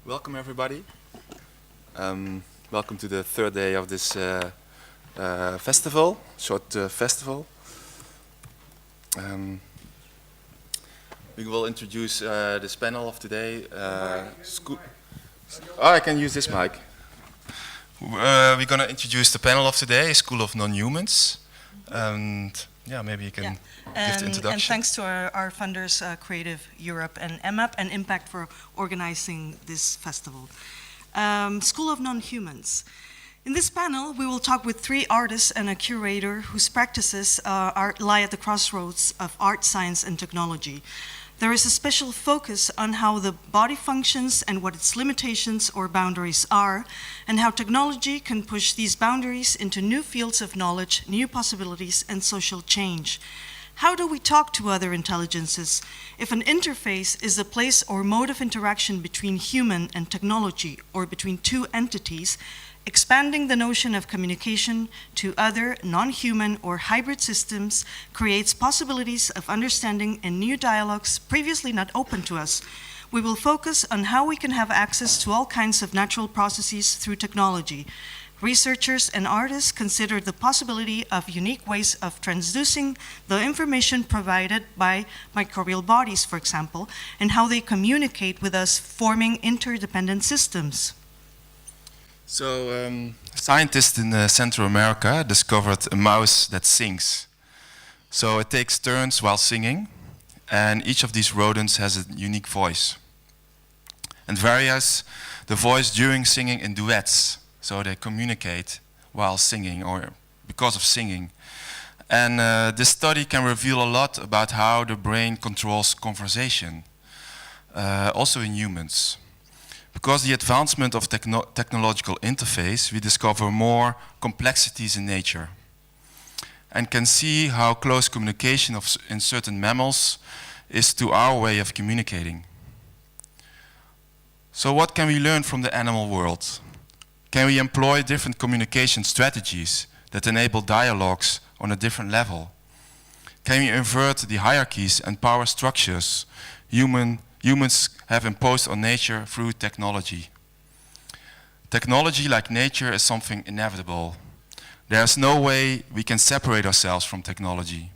Welcome everybody. Welcome to the third day of this festival, short festival. We will introduce this panel of today. I can use this mic. We're going to introduce the panel of today, School of Non-Humans. And yeah, maybe you can give the introduction. And thanks to our funders, Creative Europe and IMAP and IMPAKT for organizing this festival. School of Non-Humans. In this panel, we will talk with 3 artists and a curator whose practices lie at the crossroads of art, science, and technology. There is a special focus on how the body functions and what its limitations or boundaries are, and how technology can push these boundaries into new fields of knowledge, new possibilities, and social change. How do we talk to other intelligences if an interface is a place or mode of interaction between human and technology, or between 2 entities? Expanding the notion of communication to other non-human or hybrid systems creates possibilities of understanding and new dialogues previously not open to us. We will focus on how we can have access to all kinds of natural processes through technology. Researchers and artists consider the possibility of unique ways of transducing the information provided by microbial bodies, for example, and how they communicate with us, forming interdependent systems. So, scientists in Central America discovered a mouse that sings. So it takes turns while singing, and each of these rodents has a unique voice. And varies the voice during singing in duets, so they communicate while singing or because of singing. And this study can reveal a lot about how the brain controls conversation, also in humans. Because the advancement of technological interface, we discover more complexities in nature and can see how close communication in certain mammals is to our way of communicating. So what can we learn from the animal world? Can we employ different communication strategies that enable dialogues on a different level? Can we invert the hierarchies and power structures humans have imposed on nature through technology? Technology, like nature, is something inevitable. There's no way we can separate ourselves from technology.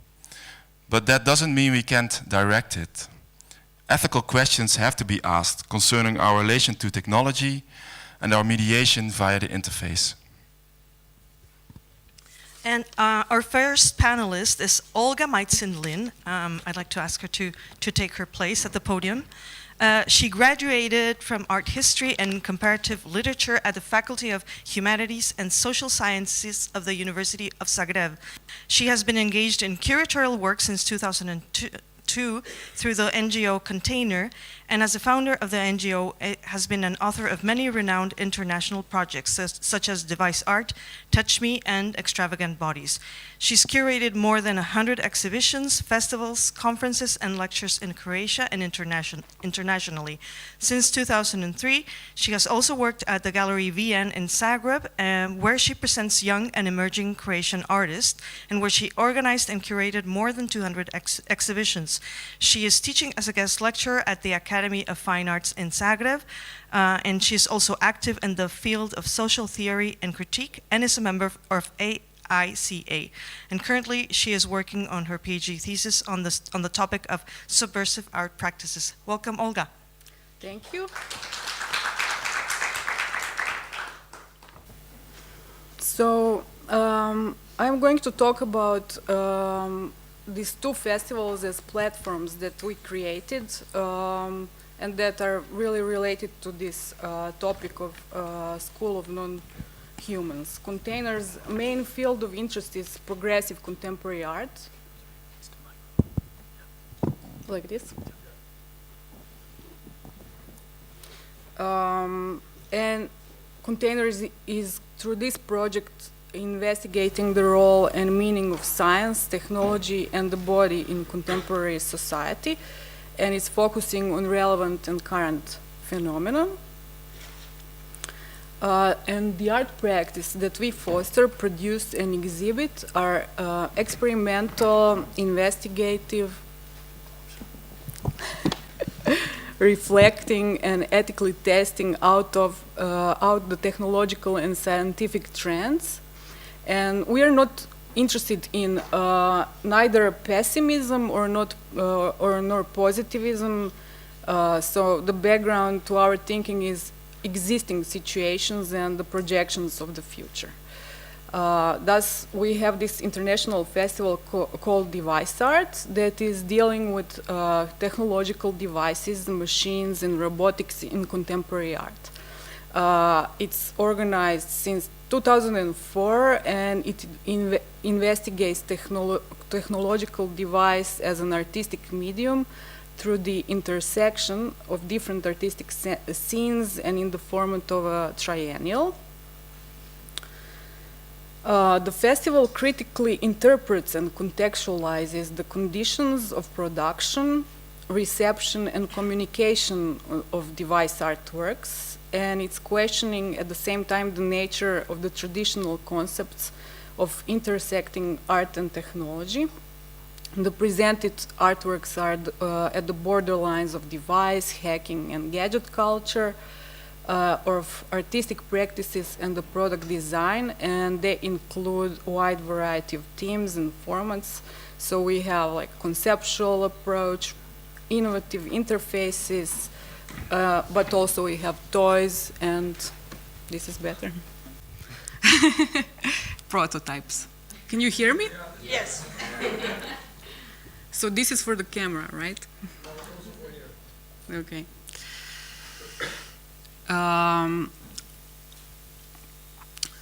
But that doesn't mean we can't direct it. Ethical questions have to be asked concerning our relation to technology and our mediation via the interface. And our first panelist is Olga Majcen. I'd like to ask her to take her place at the podium. She graduated from art history and comparative literature at the Faculty of Humanities and Social Sciences of the University of Zagreb. She has been engaged in curatorial work since 2002 through the NGO Container, and as a founder of the NGO, has been an author of many renowned international projects, such as Device Art, Touch Me, and Extravagant Bodies. She's curated more than 100 exhibitions, festivals, conferences, and lectures in Croatia and internationally. Since 2003, she has also worked at the Gallery VN in Zagreb, where she presents young and emerging Croatian artists, and where she organized and curated more than 200 exhibitions. She is teaching as a guest lecturer at the Academy of Fine Arts in Zagreb, and she is also active in the field of social theory and critique, and is a member of AICA. And currently, she is working on her PhD thesis on the topic of subversive art practices. Welcome, Olga. Thank you. So, I'm going to talk about these 2 festivals as platforms that we created and that are really related to this topic of School of Non-Humans. Container's main field of interest is progressive contemporary art. Like this. And Container is through this project investigating the role and meaning of science, technology, and the body in contemporary society, and it's focusing on relevant and current phenomena. And the art practice that we foster, produce, and exhibit are experimental, investigative, reflecting and ethically testing out the technological and scientific trends. And we are not interested in neither pessimism nor positivism. So the background to our thinking is existing situations and the projections of the future. Thus, we have this international festival called Device Art that is dealing with technological devices, machines, and robotics in contemporary art. It's organized since 2004, and it investigates technological device as an artistic medium through the intersection of different artistic scenes and in the format of a triennial. The festival critically interprets and contextualizes the conditions of production, reception, and communication of device artworks, and it's questioning at the same time the nature of the traditional concepts of intersecting art and technology. The presented artworks are at the borderlines of device, hacking, and gadget culture, of artistic practices and the product design, and they include a wide variety of themes and formats. So we have like conceptual approach, innovative interfaces, but also we have toys, and this is better. Prototypes. Can you hear me? Yes. So this is for the camera, right? Okay.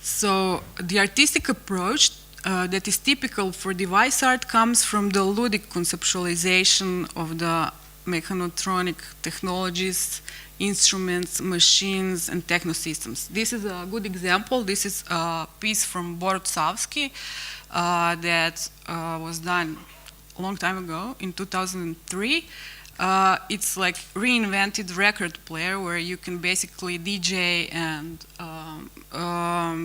So the artistic approach that is typical for device art comes from the ludic conceptualization of the mechatronic technologies, instruments, machines, and technosystems. This is a good example. This is a piece from Borutsavsky that was done a long time ago, in 2003. It's like reinvented record player where you can basically DJ and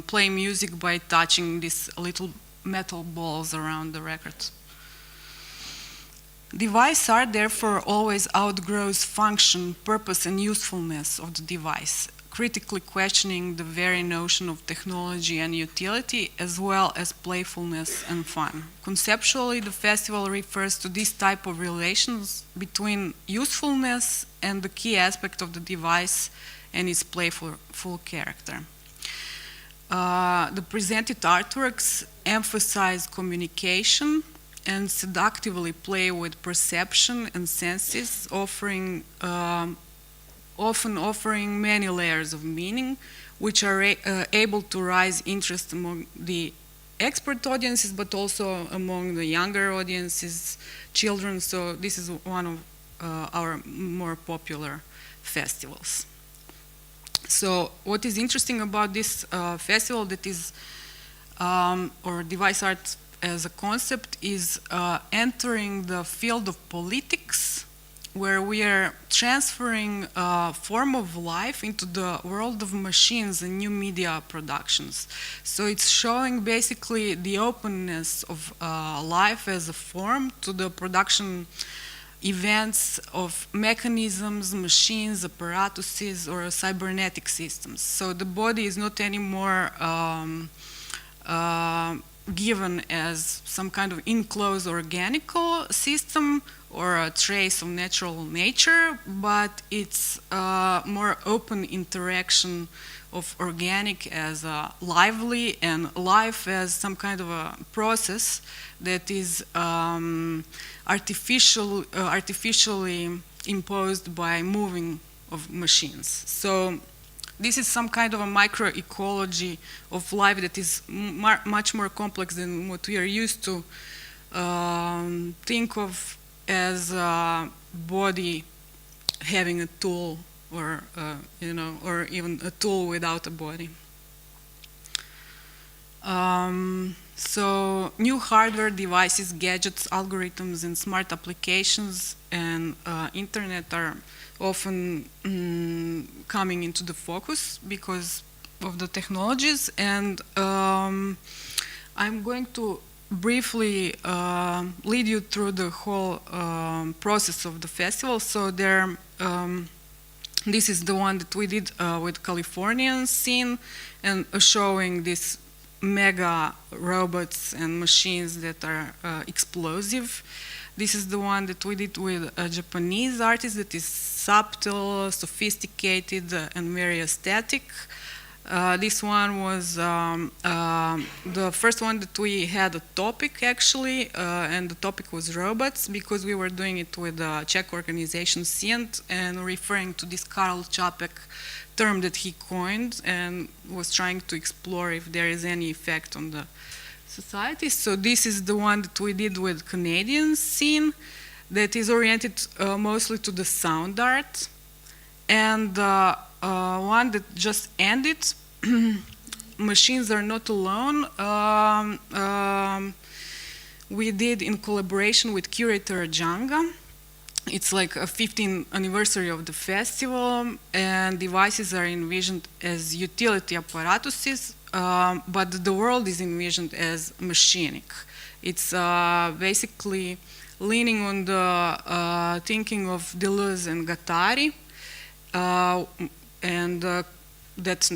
play music by touching these little metal balls around the records. Device art therefore always outgrows function, purpose, and usefulness of the device, critically questioning the very notion of technology and utility, as well as playfulness and fun. Conceptually, the festival refers to this type of relations between usefulness and the key aspect of the device and its playful character. The presented artworks emphasize communication and seductively play with perception and senses, often offering many layers of meaning, which are able to raise interest among the expert audiences, but also among the younger audiences, children. So this is one of our more popular festivals. So what is interesting about this festival that is, or device art as a concept, is entering the field of politics, where we are transferring a form of life into the world of machines and new media productions. So it's showing basically the openness of life as a form to the production events of mechanisms, machines, apparatuses, or cybernetic systems. So the body is not anymore given as some kind of enclosed organical system or a trace of natural nature, but it's more open interaction of organic as lively and life as some kind of a process that is artificially imposed by moving of machines. So this is some kind of a microecology of life that is much more complex than what we are used to think of as a body having a tool, or or even a tool without a body. So new hardware devices, gadgets, algorithms, and smart applications and internet are often coming into the focus because of the technologies, and I'm going to briefly lead you through the whole process of the festival. So there, this is the one that we did with Californian scene, and showing these mega robots and machines that are explosive. This is the one that we did with a Japanese artist that is subtle, sophisticated, and very aesthetic. This one was the first one that we had a topic, actually, and the topic was robots, because we were doing it with the Czech organization Scient and referring to this Karl Čapek term that he coined, and was trying to explore if there is any effect on the society. So this is the one that we did with Canadian scene that is oriented mostly to the sound art. And one that just ended, Machines Are Not Alone, we did in collaboration with curator Janga. It's like a 15th anniversary of the festival, and devices are envisioned as utility apparatuses, but the world is envisioned as machinic. It's basically leaning on the thinking of Deleuze and Guattari, and that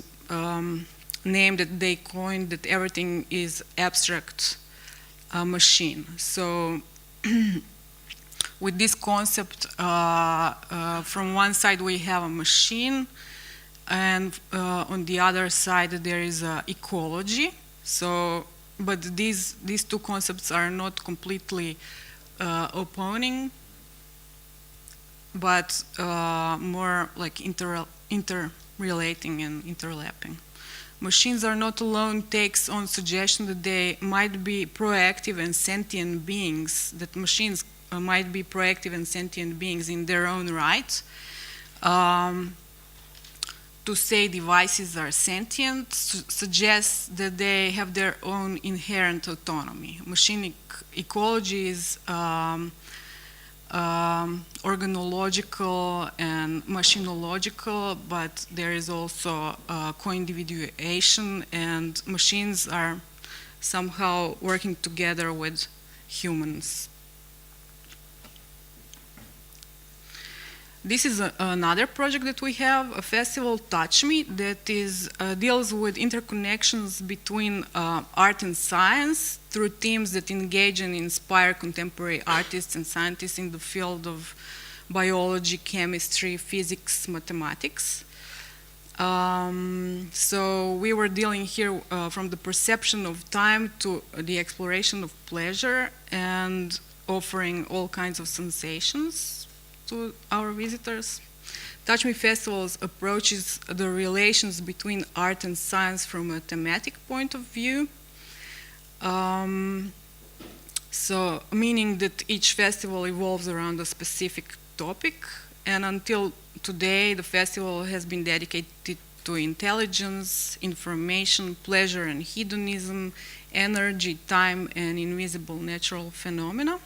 name that they coined, that everything is abstract machine. So with this concept, from one side we have a machine, and on the other side there is ecology. So, but these two concepts are not completely opposing, but more like interrelating and interlapping. Machines Are Not Alone takes on suggestion that they might be proactive and sentient beings, that machines might be proactive and sentient beings in their own right. To say devices are sentient suggests that they have their own inherent autonomy. Machine ecology is organological and machinological, but there is also co-individuation, and machines are somehow working together with humans. This is another project that we have, a festival, Touch Me, that is, deals with interconnections between art and science through themes that engage and inspire contemporary artists and scientists in the field of biology, chemistry, physics, mathematics. So we were dealing here from the perception of time to the exploration of pleasure, and offering all kinds of sensations to our visitors. Touch Me Festivals approaches the relations between art and science from a thematic point of view. So, meaning that each festival evolves around a specific topic, and until today the festival has been dedicated to intelligence, information, pleasure and hedonism, energy, time and invisible natural phenomena.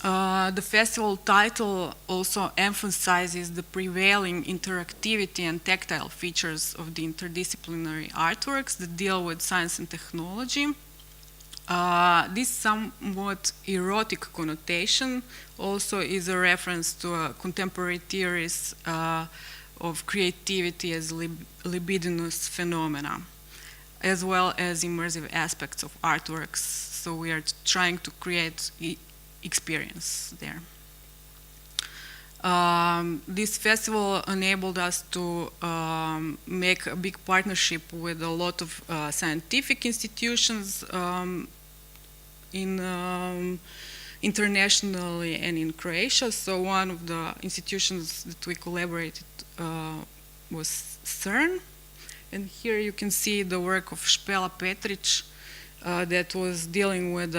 The festival title also emphasizes the prevailing interactivity and tactile features of the interdisciplinary artworks that deal with science and technology. This somewhat erotic connotation also is a reference to contemporary theories of creativity as libidinous phenomena, as well as immersive aspects of artworks. So we are trying to create experience there. This festival enabled us to make a big partnership with a lot of scientific institutions internationally and in Croatia. So one of the institutions that we collaborated was CERN. And here you can see the work of Špela Petrić, that was dealing with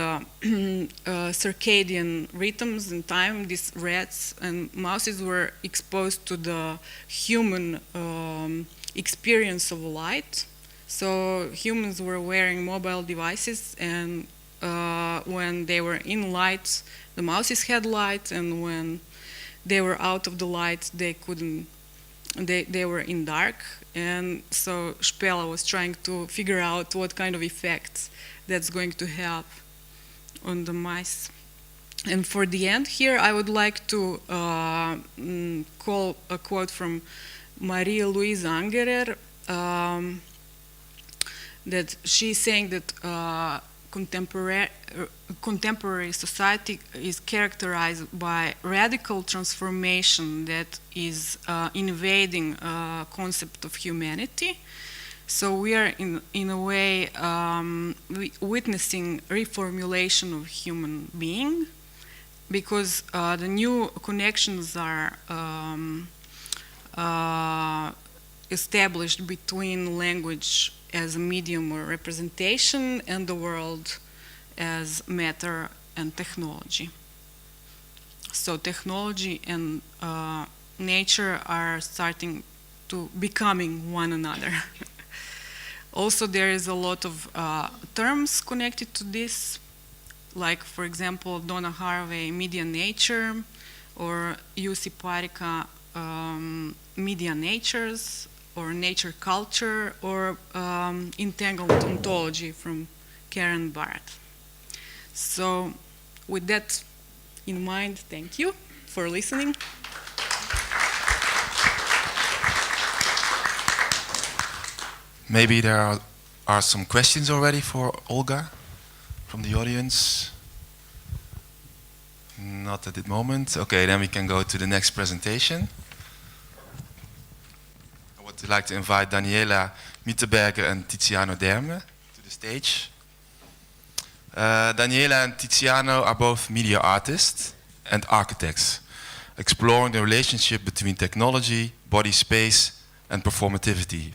circadian rhythms and time. These rats and mouses were exposed to the human experience of light. So humans were wearing mobile devices, and when they were in light, the mouses had light, and when they were out of the light, they couldn't they were in dark, and so Spela was trying to figure out what kind of effects that's going to have on the mice. And for the end here, I would like to call a quote from Maria Louise Angerer, that she's saying that contemporary society is characterized by radical transformation that is invading concept of humanity. So we are in a way witnessing reformulation of human being, because the new connections are established between language as a medium or representation and the world as matter and technology. So technology and nature are starting to becoming one another. Also, there is a lot of terms connected to this, like, for example, Donna Haraway, media nature, or Jussi Parikka, media natures, or nature culture, or entangled ontology from Karen Barrett. So with that in mind, thank you for listening. Maybe there are some questions already for Olga from the audience. Not at the moment. Okay, then we can go to the next presentation. I would like to invite Daniela Mitterberger and Tiziano Derme to the stage. Daniela and Tiziano are both media artists and architects, exploring the relationship between technology, body space, and performativity.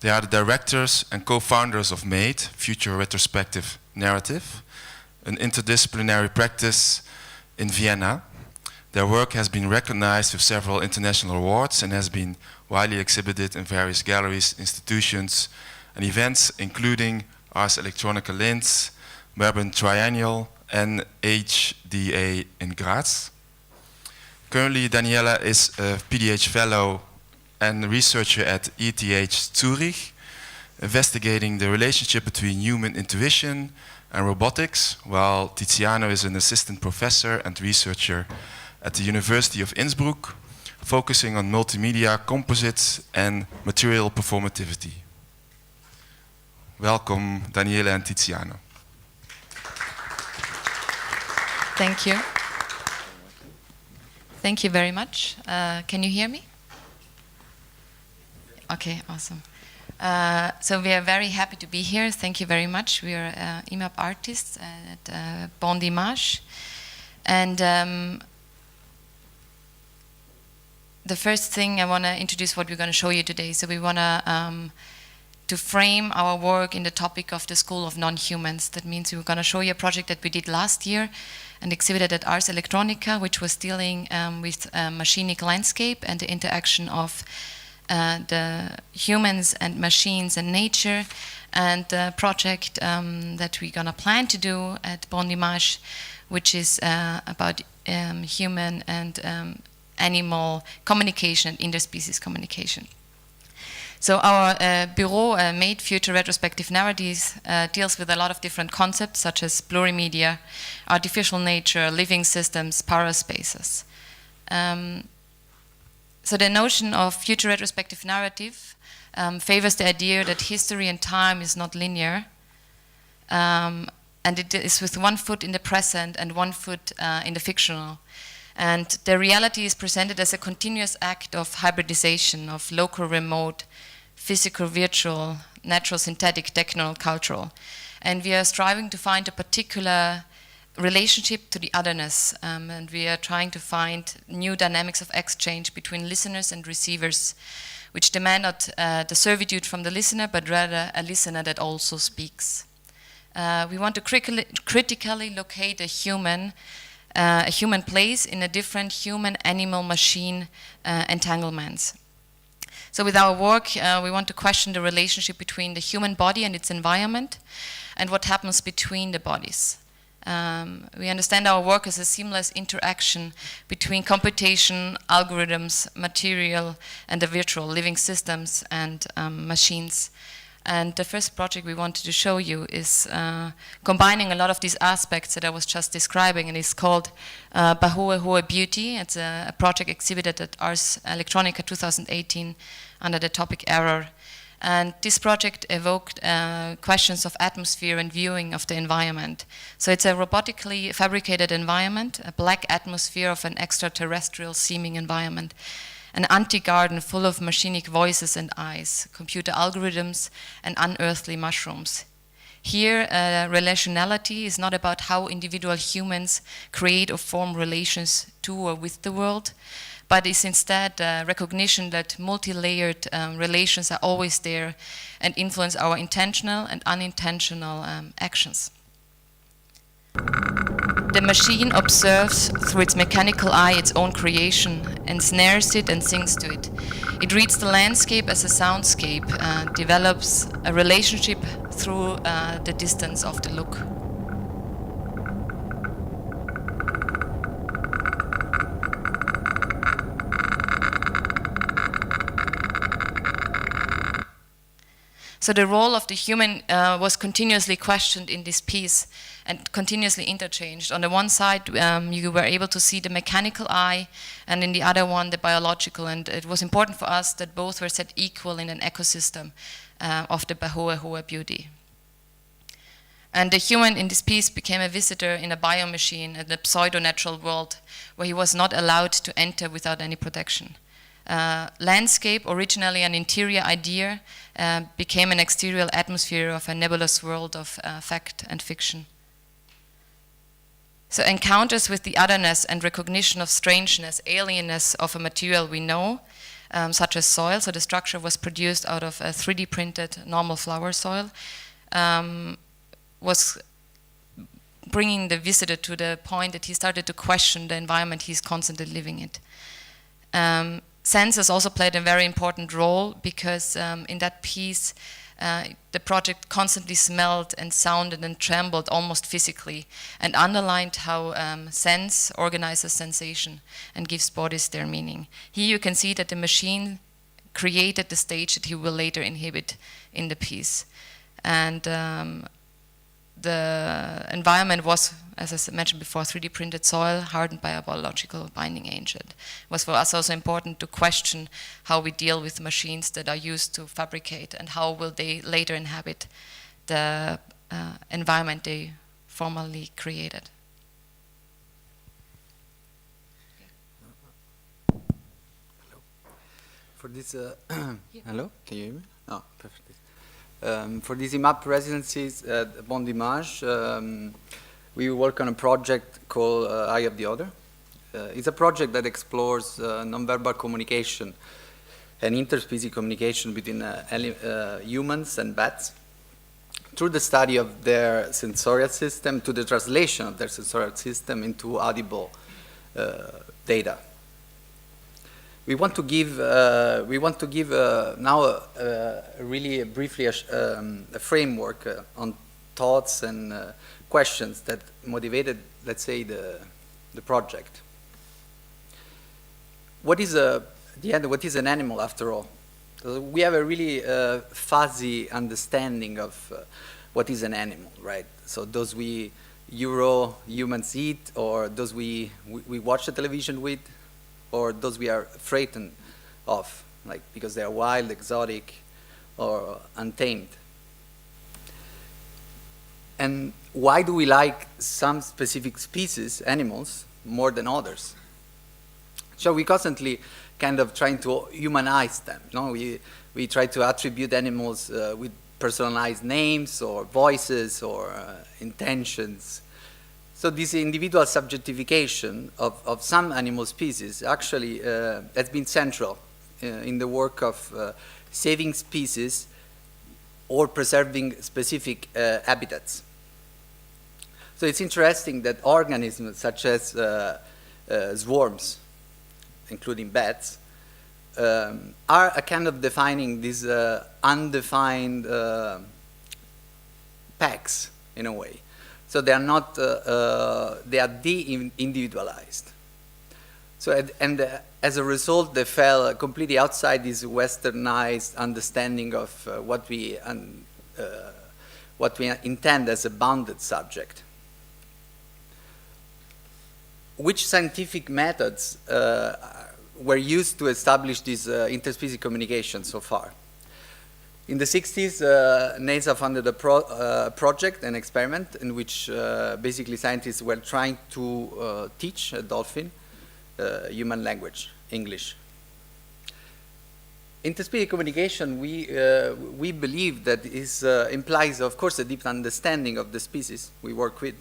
They are the directors and co-founders of MADE, Future Retrospective Narrative, an interdisciplinary practice in Vienna. Their work has been recognized with several international awards and has been widely exhibited in various galleries, institutions, and events, including Ars Electronica Linz, Melbourne Triennial, and HDA in Graz. Currently, Daniela is a PDH Fellow and researcher at ETH Zurich, investigating the relationship between human intuition and robotics, while Tiziano is an assistant professor and researcher at the University of Innsbruck, focusing on multimedia, composites, and material performativity. Welcome, Daniela and Tiziano. Thank you. Thank you very much. Can you hear me? Okay, awesome. So we are very happy to be here. Thank you very much. We are IMAP artists at Bon Dimanche. And the first thing I want to introduce what we're going to show you today. So we want to frame our work in the topic of the School of Non-Humans. That means we're going to show you a project that we did last year and exhibited at Ars Electronica, which was dealing with machinic landscape and the interaction of the humans and machines and nature, and the project that we're going to plan to do at Bon Dimanche, which is about human and animal communication and interspecies communication. So our bureau, MADE Future Retrospective Narratives, deals with a lot of different concepts such as plurimedia, artificial nature, living systems, paraspaces. So the notion of future retrospective narrative favors the idea that history and time is not linear, and it is with one foot in the present and one foot in the fictional. And the reality is presented as a continuous act of hybridization of local, remote, physical, virtual, natural, synthetic, techno, cultural. And we are striving to find a particular relationship to the otherness, and we are trying to find new dynamics of exchange between listeners and receivers, which demand not the servitude from the listener, but rather a listener that also speaks. We want to critically locate a human place in a different human-animal-machine entanglements. So with our work, we want to question the relationship between the human body and its environment, and what happens between the bodies. We understand our work as a seamless interaction between computation, algorithms, material, and the virtual living systems and machines. And the first project we wanted to show you is combining a lot of these aspects that I was just describing, and it's called Bahoe Hoe Beauty. It's a project exhibited at Ars Electronica 2018 under the topic Error. And this project evoked questions of atmosphere and viewing of the environment. So it's a robotically fabricated environment, a black atmosphere of an extraterrestrial seeming environment, an anti-garden full of machinic voices and eyes, computer algorithms, and unearthly mushrooms. Here, relationality is not about how individual humans create or form relations to or with the world, but is instead recognition that multi-layered relations are always there and influence our intentional and unintentional actions. The machine observes through its mechanical eye its own creation, ensnares it and sings to it. It reads the landscape as a soundscape, develops a relationship through the distance of the look. So the role of the human was continuously questioned in this piece and continuously interchanged. On the one side, you were able to see the mechanical eye, and in the other one, the biological. And it was important for us that both were set equal in an ecosystem of the Bahoe Hoe beauty. And the human in this piece became a visitor in a biomachine, in a pseudo-natural world, where he was not allowed to enter without any protection. Landscape, originally an interior idea, became an exterior atmosphere of a nebulous world of fact and fiction. So encounters with the otherness and recognition of strangeness, alienness of a material we know, such as soil. So the structure was produced out of a 3D printed normal flower soil, was bringing the visitor to the point that he started to question the environment he's constantly living in. Senses also played a very important role because in that piece, the project constantly smelled and sounded and trembled almost physically and underlined how sense organizes sensation and gives bodies their meaning. Here you can see that the machine created the stage that he will later inhabit in the piece. And the environment was, as I mentioned before, 3D printed soil hardened by a biological binding agent. It was for us also important to question how we deal with machines that are used to fabricate and how will they later inhabit the environment they formerly created. For this, hello, can you hear me? Oh, perfect. For these IMAPT residencies at Bon Dimanche, we work on a project called Eye of the Other. It's a project that explores nonverbal communication and interspecies communication between humans and bats through the study of their sensorial system, to the translation of their sensorial system into audible data. We want to give now really briefly a framework on thoughts and questions that motivated, let's say, the project. What is what is an animal after all? We have a really fuzzy understanding of what is an animal, right? So those humans eat, or those we watch the television with, or those we are frightened of, like because they are wild, exotic, or untamed. And why do we like some specific species, animals, more than others? So we constantly kind of trying to humanize them. No, we try to attribute animals with personalized names or voices or intentions. So this individual subjectification of some animal species actually has been central in the work of saving species or preserving specific habitats. So it's interesting that organisms such as swarms, including bats, are a kind of defining these undefined packs in a way. So they are not, they are de-individualized. So, as a result, they fell completely outside this westernized understanding of what we intend as a bounded subject. Which scientific methods were used to establish this interspecies communication so far? In the 60s, NASA funded a project, an experiment, in which basically scientists were trying to teach a dolphin human language, English. Interspecies communication, we believe that implies, of course, a deep understanding of the species we work with,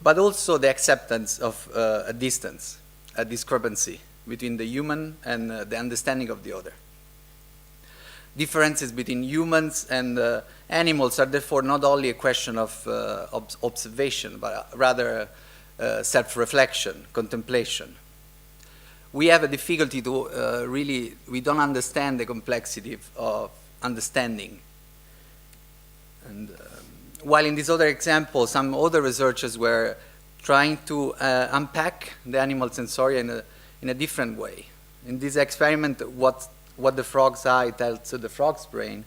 but also the acceptance of a distance, a discrepancy between the human and the understanding of the other. Differences between humans and animals are therefore not only a question of observation, but rather self-reflection, contemplation. We have a difficulty to we don't understand the complexity of understanding. And while in this other example, some other researchers were trying to unpack the animal sensoria in a different way. In this experiment, what the frog's eye tells to the frog's brain,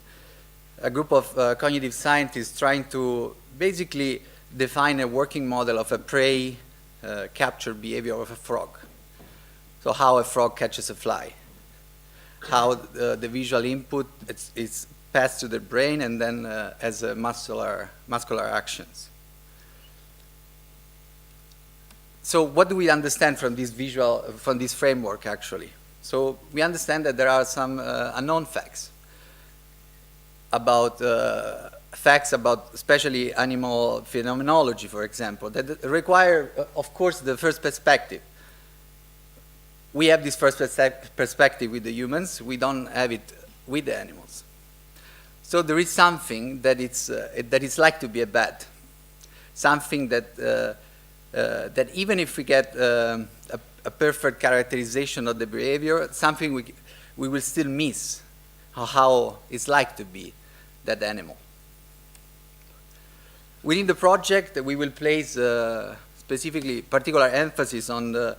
a group of cognitive scientists trying to basically define a working model of a prey capture behavior of a frog. So how a frog catches a fly, how the visual input is passed to the brain and then as a muscular actions. So what do we understand from this framework actually? So we understand that there are some unknown facts about especially animal phenomenology, for example, that require, of course, the first perspective. We have this first perspective with the humans. We don't have it with the animals. So there is something that it's like to be a bat, something that even if we get a perfect characterization of the behavior, something we will still miss how it's like to be that animal. Within the project, we will place specifically particular emphasis on the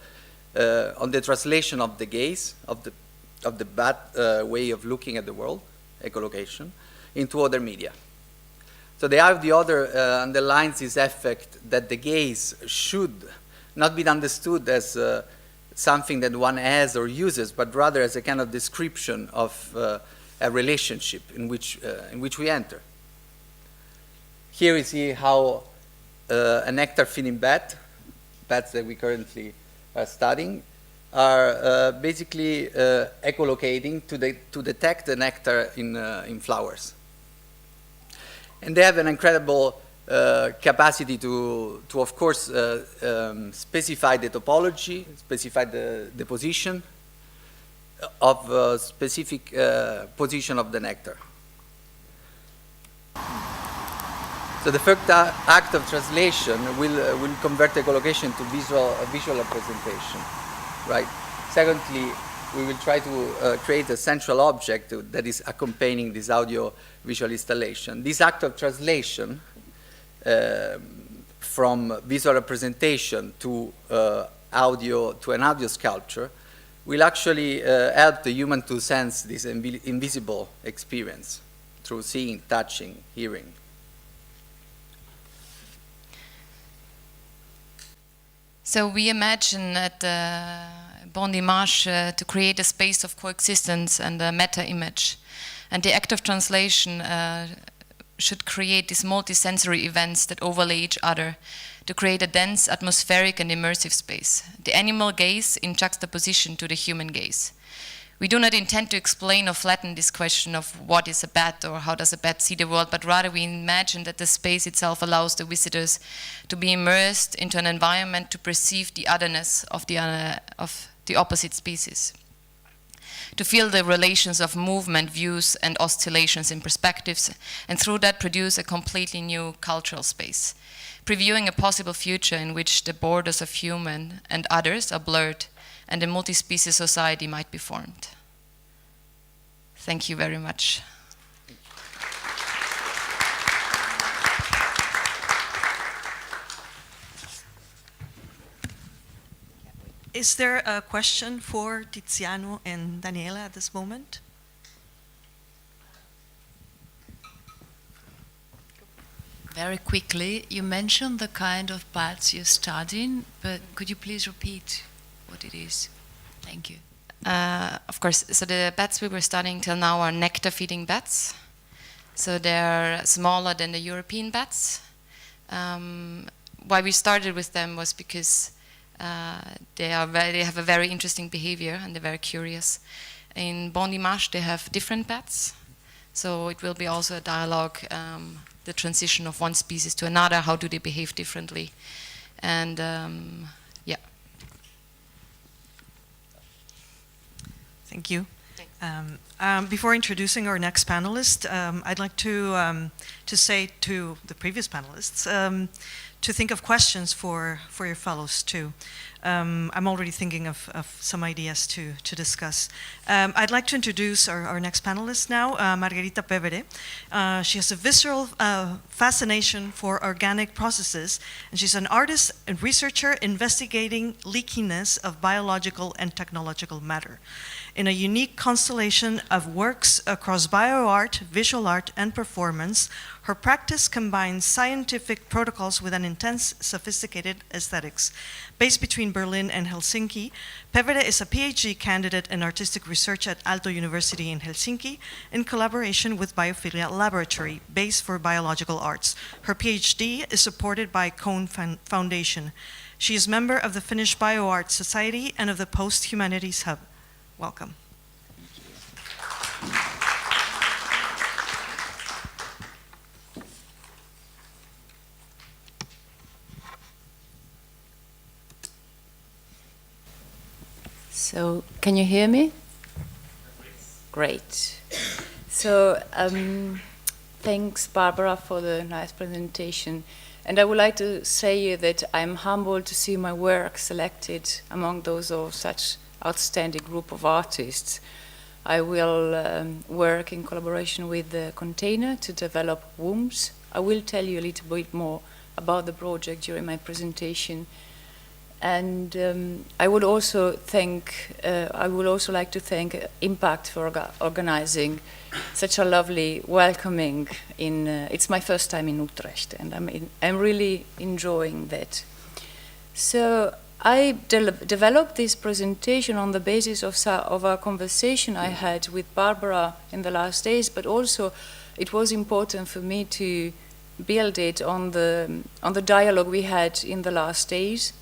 translation of the gaze of the bat way of looking at the world, echolocation, into other media. So the eye of the other underlines this effect that the gaze should not be understood as something that one has or uses, but rather as a kind of description of a relationship in which we enter. Here we see how a nectar-feeding bats that we currently are studying, are basically echolocating to detect the nectar in flowers. And they have an incredible capacity to of course, specify the topology, specify the position of a specific position of the nectar. So the first act of translation will convert echolocation to visual representation, right? Secondly, we will try to create a central object that is accompanying this audio-visual installation. This act of translation from visual representation to an audio sculpture will actually help the human to sense this invisible experience through seeing, touching, hearing. So we imagine at Bon Dimanche to create a space of coexistence and a meta-image. And the act of translation should create these multisensory events that overlay each other to create a dense, atmospheric and immersive space. The animal gaze in juxtaposition to the human gaze. We do not intend to explain or flatten this question of what is a bat or how does a bat see the world, but rather we imagine that the space itself allows the visitors to be immersed into an environment to perceive the otherness of the opposite species. To feel the relations of movement, views, and oscillations in perspectives, and through that produce a completely new cultural space, previewing a possible future in which the borders of human and others are blurred, and a multi-species society might be formed. Thank you very much. Is there a question for Tiziano and Daniela at this moment? Very quickly, you mentioned the kind of bats you're studying, but could you please repeat what it is? Thank you. Of course, so the bats we were studying till now are nectar-feeding bats. So they're smaller than the European bats. Why we started with them was because they have a very interesting behavior and they're very curious. In Bon Dimanche they have different bats, so it will be also a dialogue, the transition of one species to another, how do they behave differently, and yeah. Thank you. Before introducing our next panelist, I'd like to say to the previous panelists to think of questions for your fellows too. I'm already thinking of some ideas to discuss. I'd like to introduce our next panelist now, Margherita Pevere. She has a visceral fascination for organic processes, and she's an artist and researcher investigating leakiness of biological and technological matter. In a unique constellation of works across bioart, visual art, and performance, her practice combines scientific protocols with an intense, sophisticated aesthetics. Based between Berlin and Helsinki, Pevere is a PhD candidate in artistic research at Aalto University in Helsinki in collaboration with Biophilia Laboratory, based for biological arts. Her PhD is supported by Cone Foundation. She is member of the Finnish BioArt Society and of the Post Humanities Hub. Welcome. So, can you hear me? Great. So, thanks, Barbara, for the nice presentation. And I would like to say that I'm humbled to see my work selected among those of such outstanding group of artists. I will work in collaboration with the Container to develop wombs. I will tell you a little bit more about the project during my presentation. And I would also like to thank IMPAKT for organizing such a lovely welcoming. It's my first time in Utrecht, and I'm really enjoying that. So I developed this presentation on the basis of a conversation I had with Barbara in the last days, but also it was important for me to build it on the dialogue we had in the last days,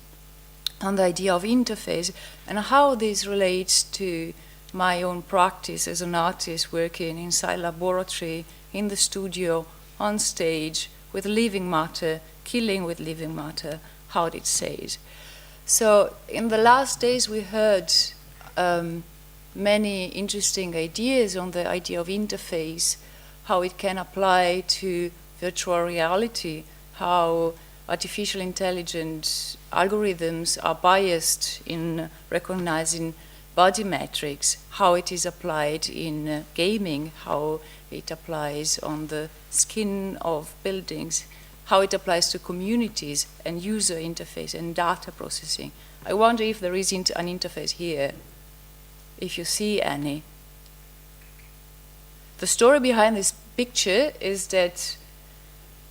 on the idea of interface, and how this relates to my own practice as an artist working inside laboratory, in the studio, on stage, with living matter, killing with living matter, how it says. So in the last days we heard many interesting ideas on the idea of interface, how it can apply to virtual reality, how artificial intelligence algorithms are biased in recognizing body metrics, how it is applied in gaming, how it applies on the skin of buildings, how it applies to communities and user interface and data processing. I wonder if there is an interface here, if you see any. The story behind this picture is that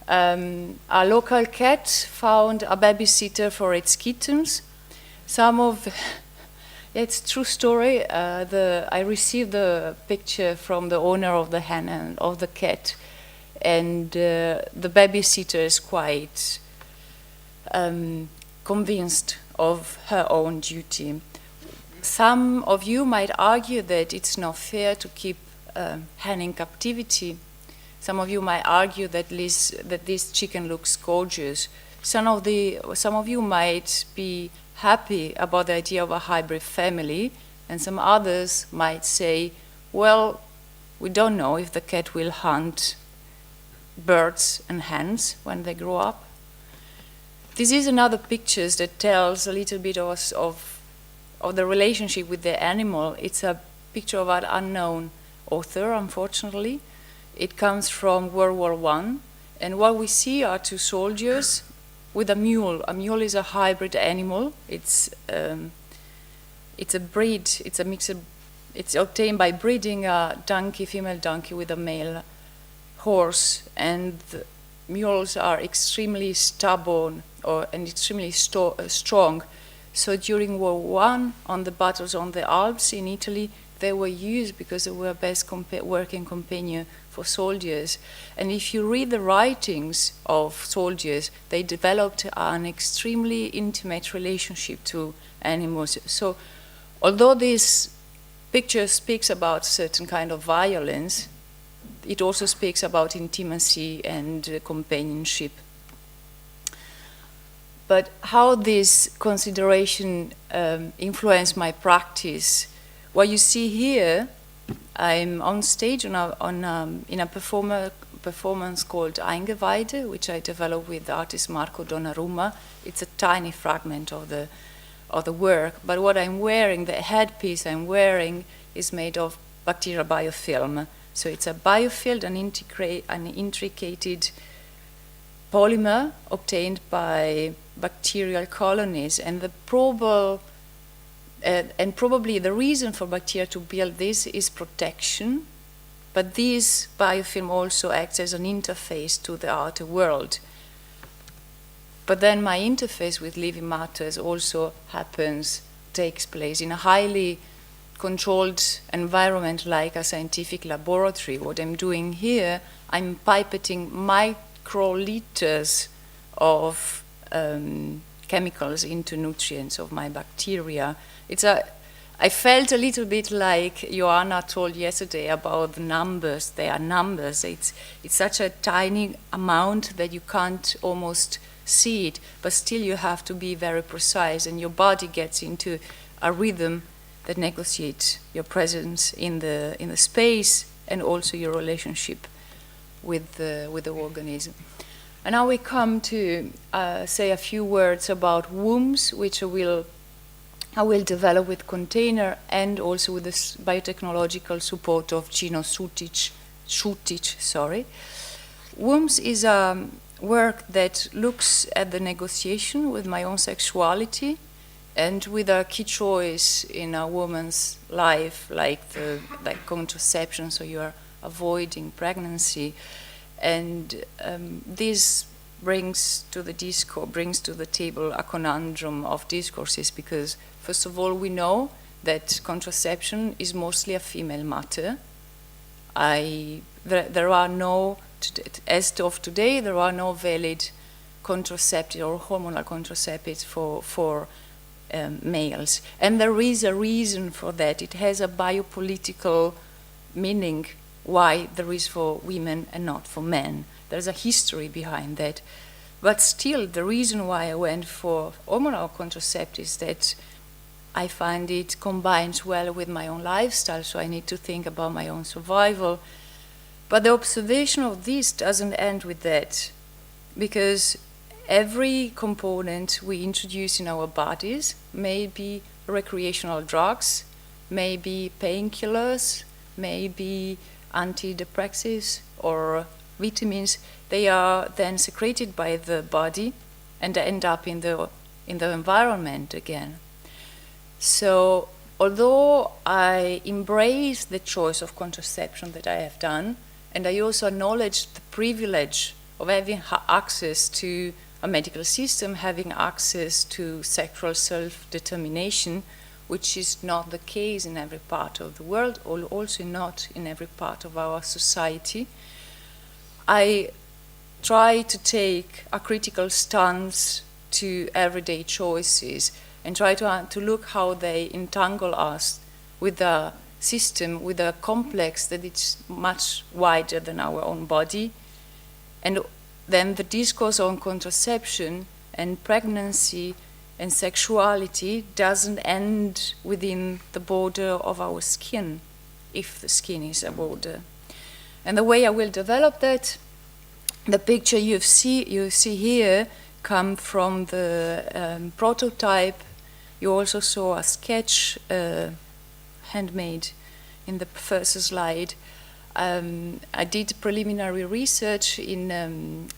a local cat found a babysitter for its kittens. It's a true story. I received the picture from the owner of the hen and of the cat, and the babysitter is quite convinced of her own duty. Some of you might argue that it's not fair to keep hen in captivity. Some of you might argue that this chicken looks gorgeous. Some of you might be happy about the idea of a hybrid family, and some others might say, well, we don't know if the cat will hunt birds and hens when they grow up. This is another picture that tells a little bit of the relationship with the animal. It's a picture of an unknown author, unfortunately. It comes from World War I, and what we see are two soldiers with a mule. A mule is a hybrid animal. It's it's a breed, it's a mixed, it's obtained by breeding a donkey, female donkey with a male horse, and the mules are extremely stubborn and extremely strong. So during World War I, on the battles on the Alps in Italy, they were used because they were best working companion for soldiers. And if you read the writings of soldiers, they developed an extremely intimate relationship to animals. So although this picture speaks about certain kind of violence, it also speaks about intimacy and companionship. But how this consideration influenced my practice? What you see here, I'm on stage in a performance called Eingeweide, which I developed with the artist Marco Donnarumma. It's a tiny fragment of the work, but what I'm wearing, the headpiece I'm wearing, is made of bacterial biofilm. So it's a biofilm, an intricated polymer obtained by bacterial colonies, and the probably the reason for bacteria to build this is protection, but this biofilm also acts as an interface to the outer world. But then my interface with living matters also takes place in a highly controlled environment like a scientific laboratory. What I'm doing here, I'm pipetting microliters of chemicals into nutrients of my bacteria. I felt a little bit like Joanna told yesterday about the numbers. They are numbers. It's such a tiny amount that you can't almost see it, but still you have to be very precise, and your body gets into a rhythm that negotiates your presence in the space and also your relationship with the organism. And now we come to say a few words about wombs, which I will develop with container and also with the biotechnological support of Gino Sutic. Wombs is a work that looks at the negotiation with my own sexuality and with a key choice in a woman's life, like contraception, so you are avoiding pregnancy. And this brings to the table a conundrum of discourses, because first of all, we know that contraception is mostly a female matter. There are no, as of today, there are no valid contraceptives or hormonal contraceptives for males. And there is a reason for that. It has a biopolitical meaning why there is for women and not for men. There's a history behind that. But still, the reason why I went for hormonal contraceptives is that I find it combines well with my own lifestyle, so I need to think about my own survival. But the observation of this doesn't end with that, because every component we introduce in our bodies may be recreational drugs, may be painkillers, may be antidepressives or vitamins. They are then secreted by the body and end up in the environment again. So although I embrace the choice of contraception that I have done, and I also acknowledge the privilege of having access to a medical system, having access to sexual self-determination, which is not the case in every part of the world, or also not in every part of our society, I try to take a critical stance to everyday choices and try to look how they entangle us with a system, with a complex that is much wider than our own body. And then the discourse on contraception and pregnancy and sexuality doesn't end within the border of our skin, if the skin is a border. And the way I will develop that, the picture you see here come from the prototype. You also saw a sketch, handmade, in the first slide. I did preliminary research in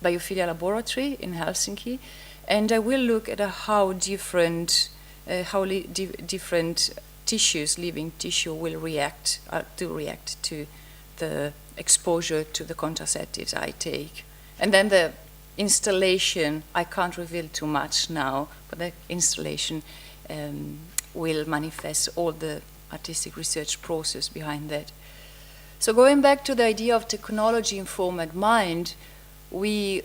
biophilia laboratory in Helsinki, and I will look at how different how different tissues, living tissue, will react to the exposure to the contraceptives I take. And then the installation, I can't reveal too much now, but the installation will manifest all the artistic research process behind that. So going back to the idea of technology-informed mind, we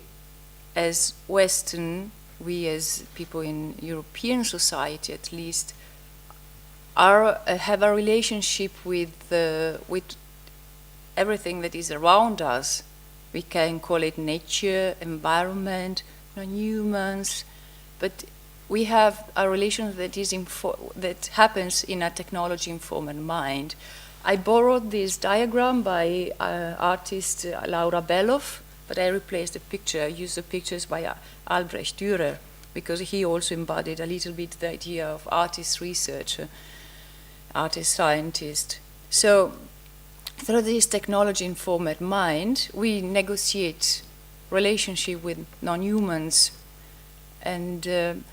as Western, we as people in European society at least, have a relationship with everything that is around us. We can call it nature, environment, non-humans, but we have a relation that happens in a technology-informed mind. I borrowed this diagram by artist Laura Beloff, but I replaced the picture. I used the pictures by Albrecht Dürer, because he also embodied a little bit the idea of artist researcher, artist scientist. So through this technology-informed mind, we negotiate relationship with non-humans. And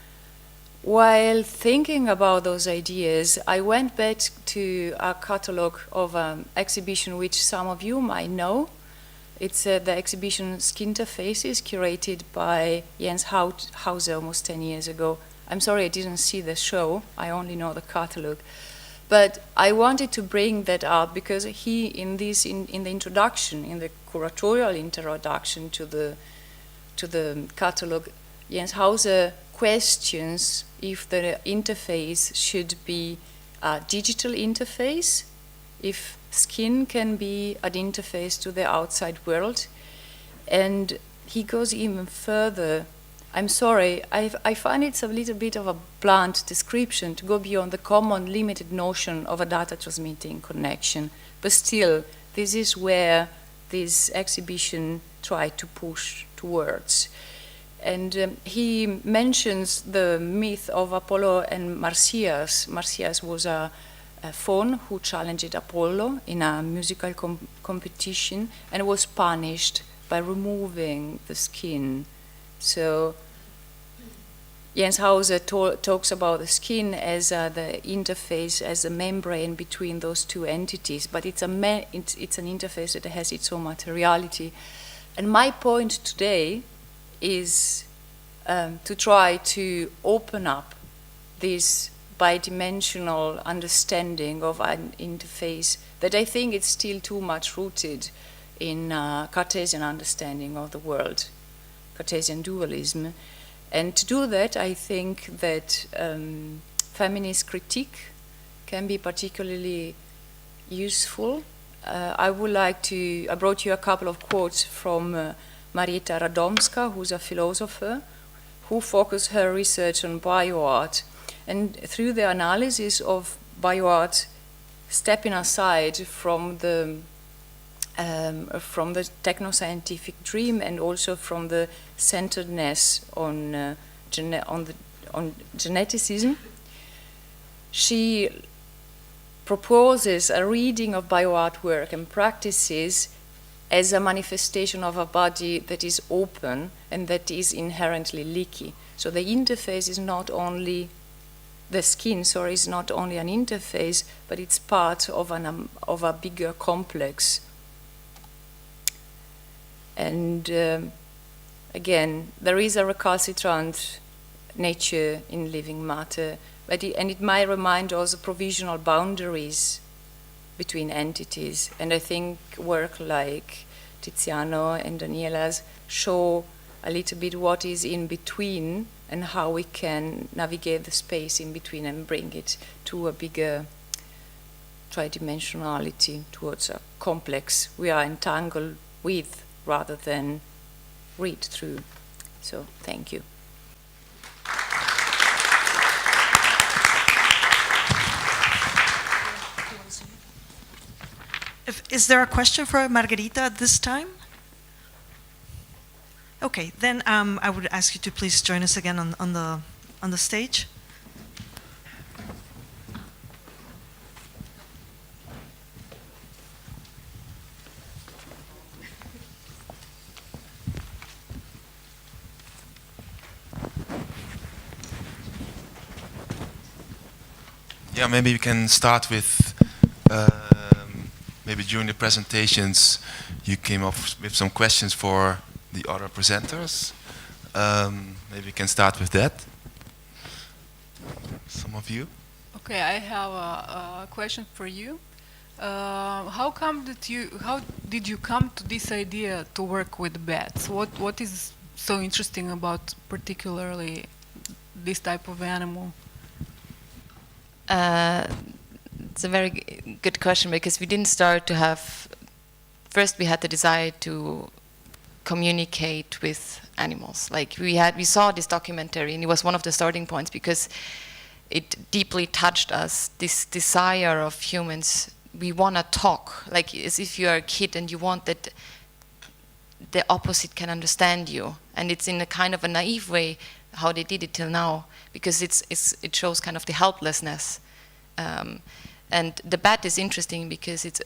while thinking about those ideas, I went back to a catalog of an exhibition which some of you might know. It's the exhibition Skinterfaces, curated by Jens Hauser almost 10 years ago. I'm sorry I didn't see the show, I only know the catalog. But I wanted to bring that up because he, in the introduction, in the curatorial introduction to the catalog, Jens Hauser questions if the interface should be a digital interface, if skin can be an interface to the outside world. And he goes even further. I'm sorry, I find it's a little bit of a blunt description to go beyond the common limited notion of a data transmitting connection. But still, this is where this exhibition tried to push towards. And he mentions the myth of Apollo and Marsyas. Marsyas was a faun who challenged Apollo in a musical competition and was punished by removing the skin. So Jens Hauser talks about the skin as the interface, as a membrane between those two entities, but it's an interface that has its own materiality. And my point today is to try to open up this bidimensional understanding of an interface that I think is still too much rooted in Cartesian understanding of the world, Cartesian dualism. And to do that, I think that feminist critique can be particularly useful. I brought you a couple of quotes from Margherita Radomska, who's a philosopher, who focused her research on bioart. And through the analysis of bioart, stepping aside from the techno-scientific dream and also from the centeredness on geneticism, she proposes a reading of bioartwork and practices as a manifestation of a body that is open and that is inherently leaky. So the interface is not only the skin, is not only an interface, but it's part of a bigger complex. And again, there is a recalcitrant nature in living matter, and it might remind us of provisional boundaries between entities. And I think work like Tiziano and Daniela's show a little bit what is in between and how we can navigate the space in between and bring it to a bigger tridimensionality, towards a complex we are entangled with rather than read through. So thank you. Is there a question for Margherita at this time? Okay, then I would ask you to please join us again on the stage. Yeah, maybe we can start with, maybe during the presentations, you came up with some questions for the other presenters. Maybe we can start with that. Some of you? Okay, I have a question for you. How did you come to this idea to work with bats? What is so interesting about particularly this type of animal? It's a very good question, because we didn't start to have. First, we had the desire to communicate with animals. Like we saw this documentary, and it was one of the starting points because it deeply touched us. This desire of humans, we want to talk, like as if you are a kid and you want that the opposite can understand you, and it's in a kind of a naive way how they did it till now, because it shows kind of the helplessness. And the bat is interesting because it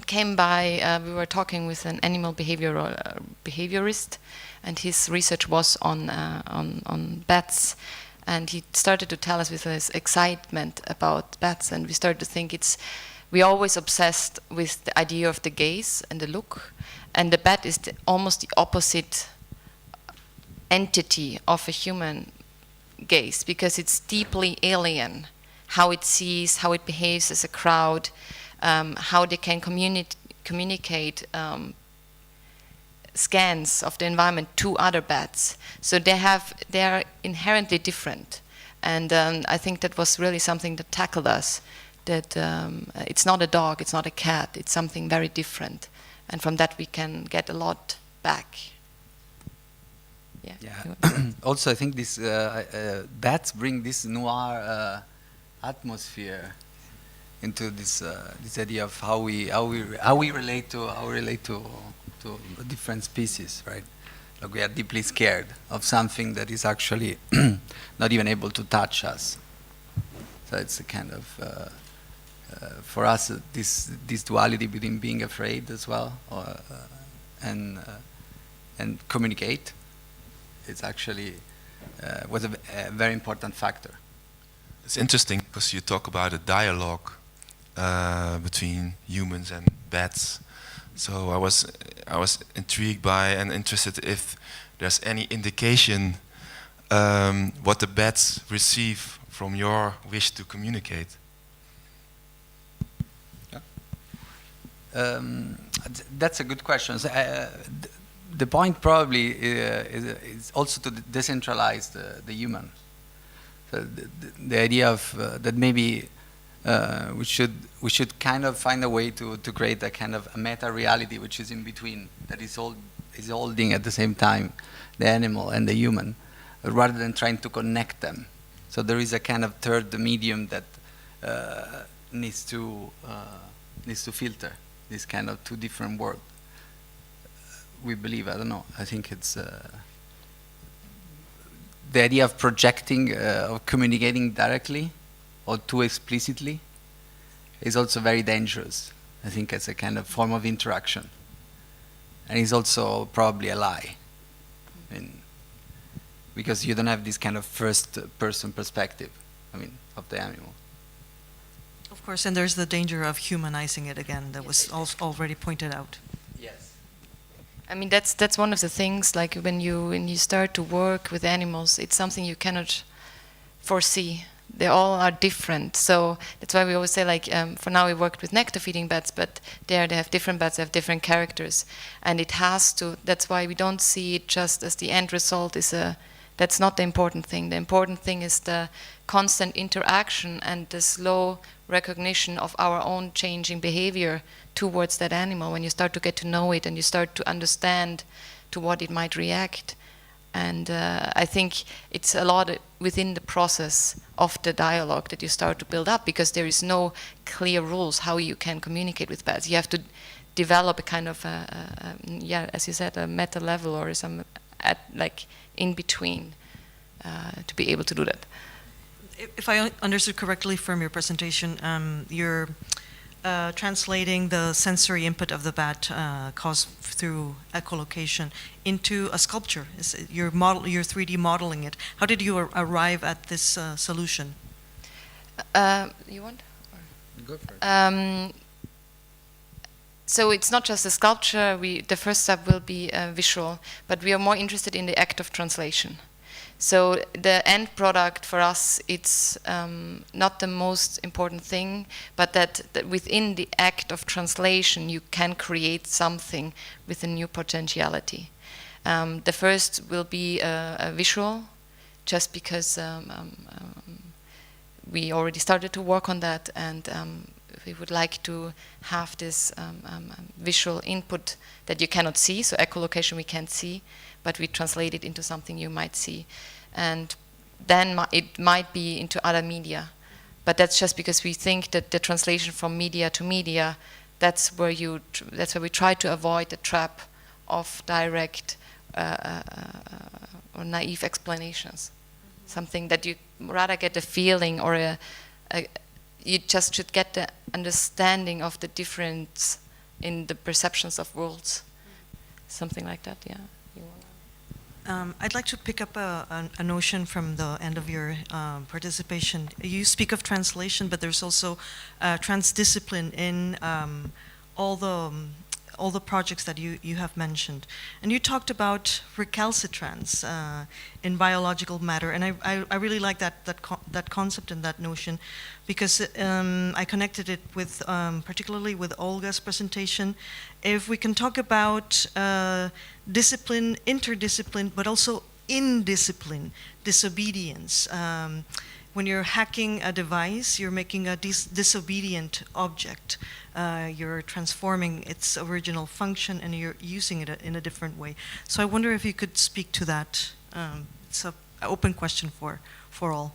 came by, we were talking with an animal behaviorist, and his research was on bats, and he started to tell us with his excitement about bats, and we started to think we're always obsessed with the idea of the gaze and the look, and the bat is almost the opposite entity of a human gaze, because it's deeply alien, how it sees, how it behaves as a crowd, how they can communicate scans of the environment to other bats. So they are inherently different, and I think that was really something that tackled us. That it's not a dog, it's not a cat, it's something very different, and from that we can get a lot back. Yeah. Also, I think this bats bring this noir atmosphere into this idea of how we relate to different species, right? Like we are deeply scared of something that is actually not even able to touch us. So it's a kind of for us this duality between being afraid as well, and communicate. It's actually was a very important factor. It's interesting because you talk about a dialogue between humans and bats. So I was intrigued by and interested if there's any indication what the bats receive from your wish to communicate. That's a good question. So, the point probably is also to decentralize the human. So the idea of that maybe we should kind of find a way to create a kind of a meta reality which is in between, that is holding at the same time the animal and the human, rather than trying to connect them. So there is a kind of third medium that needs to filter this kind of two different worlds. We believe, I don't know, I think it's the idea of projecting, of communicating directly or too explicitly is also very dangerous. I think it's a kind of form of interaction. And it's also probably a lie. I mean, because you don't have this kind of first person perspective, I mean, of the animal. Of course, and there's the danger of humanizing it again that was already pointed out. Yes. I mean, that's one of the things, like when you start to work with animals, it's something you cannot foresee. They all are different. So that's why we always say, like, for now we worked with nectar feeding bats, but they have different bats, they have different characters. And it has to, that's why we don't see it just as the end result that's not the important thing. The important thing is the constant interaction and the slow recognition of our own changing behavior towards that animal, when you start to get to know it and you start to understand to what it might react. And I think it's a lot within the process of the dialogue that you start to build up, because there is no clear rules how you can communicate with bats. You have to develop a kind of, as you said, a meta level or some like in between to be able to do that. If I understood correctly from your presentation, you're translating the sensory input of the bat caused through echolocation into a sculpture. You're 3D modeling it. How did you arrive at this solution? You want? Go for it. So it's not just a sculpture. The first step will be visual, but we are more interested in the act of translation. So the end product for us, it's not the most important thing, but that within the act of translation, you can create something with a new potentiality. The first will be a visual, just because we already started to work on that, and we would like to have this visual input that you cannot see, so echolocation we can't see, but we translate it into something you might see. And then it might be into other media. But that's just because we think that the translation from media to media, that's where we try to avoid the trap of direct or naive explanations. Something that you rather get a feeling, or you just should get the understanding of the difference in the perceptions of worlds. Something like that, yeah. I'd like to pick up a notion from the end of your participation. You speak of translation, but there's also transdiscipline in all the projects that you have mentioned. And you talked about recalcitrance in biological matter, and I really like that concept and that notion, because I connected it with particularly with Olga's presentation. If we can talk about discipline, interdiscipline, but also indiscipline, disobedience. When you're hacking a device, you're making a disobedient object. You're transforming its original function and you're using it in a different way. So I wonder if you could speak to that. It's an open question for all.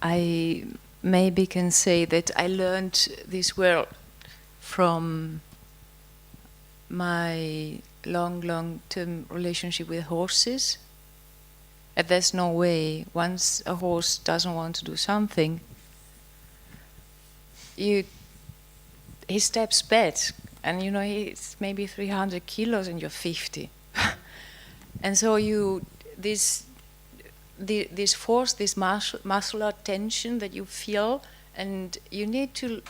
I maybe can say that I learned this word from my long-term relationship with horses. And there's no way, once a horse doesn't want to do something, he steps back, and you know he's maybe 300 kilos and you're 50. And so this force, this muscular tension that you feel, and you need to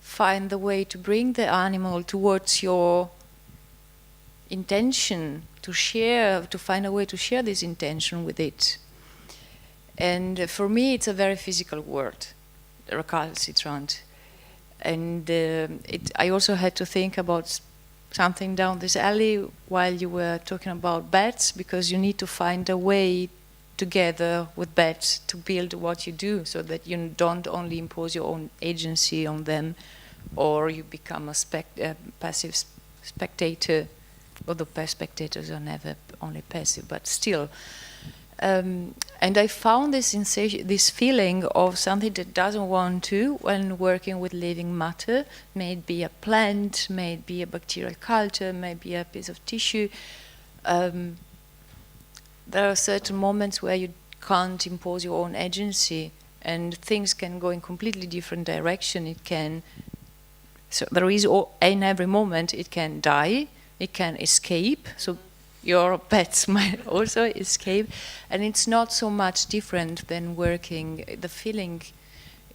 find the way to bring the animal towards your intention, to find a way to share this intention with it. And for me, it's a very physical word, recalcitrant. And I also had to think about something down this alley while you were talking about bats, because you need to find a way together with bats to build what you do, so that you don't only impose your own agency on them, or you become a passive spectator, although spectators are never only passive, but still. And I found this feeling of something that doesn't want to when working with living matter, may it be a plant, may it be a bacterial culture, may it be a piece of tissue. There are certain moments where you can't impose your own agency, and things can go in completely different direction. So there is, in every moment, it can die, it can escape. So your pets might also escape, and it's not so much different than working. The feeling,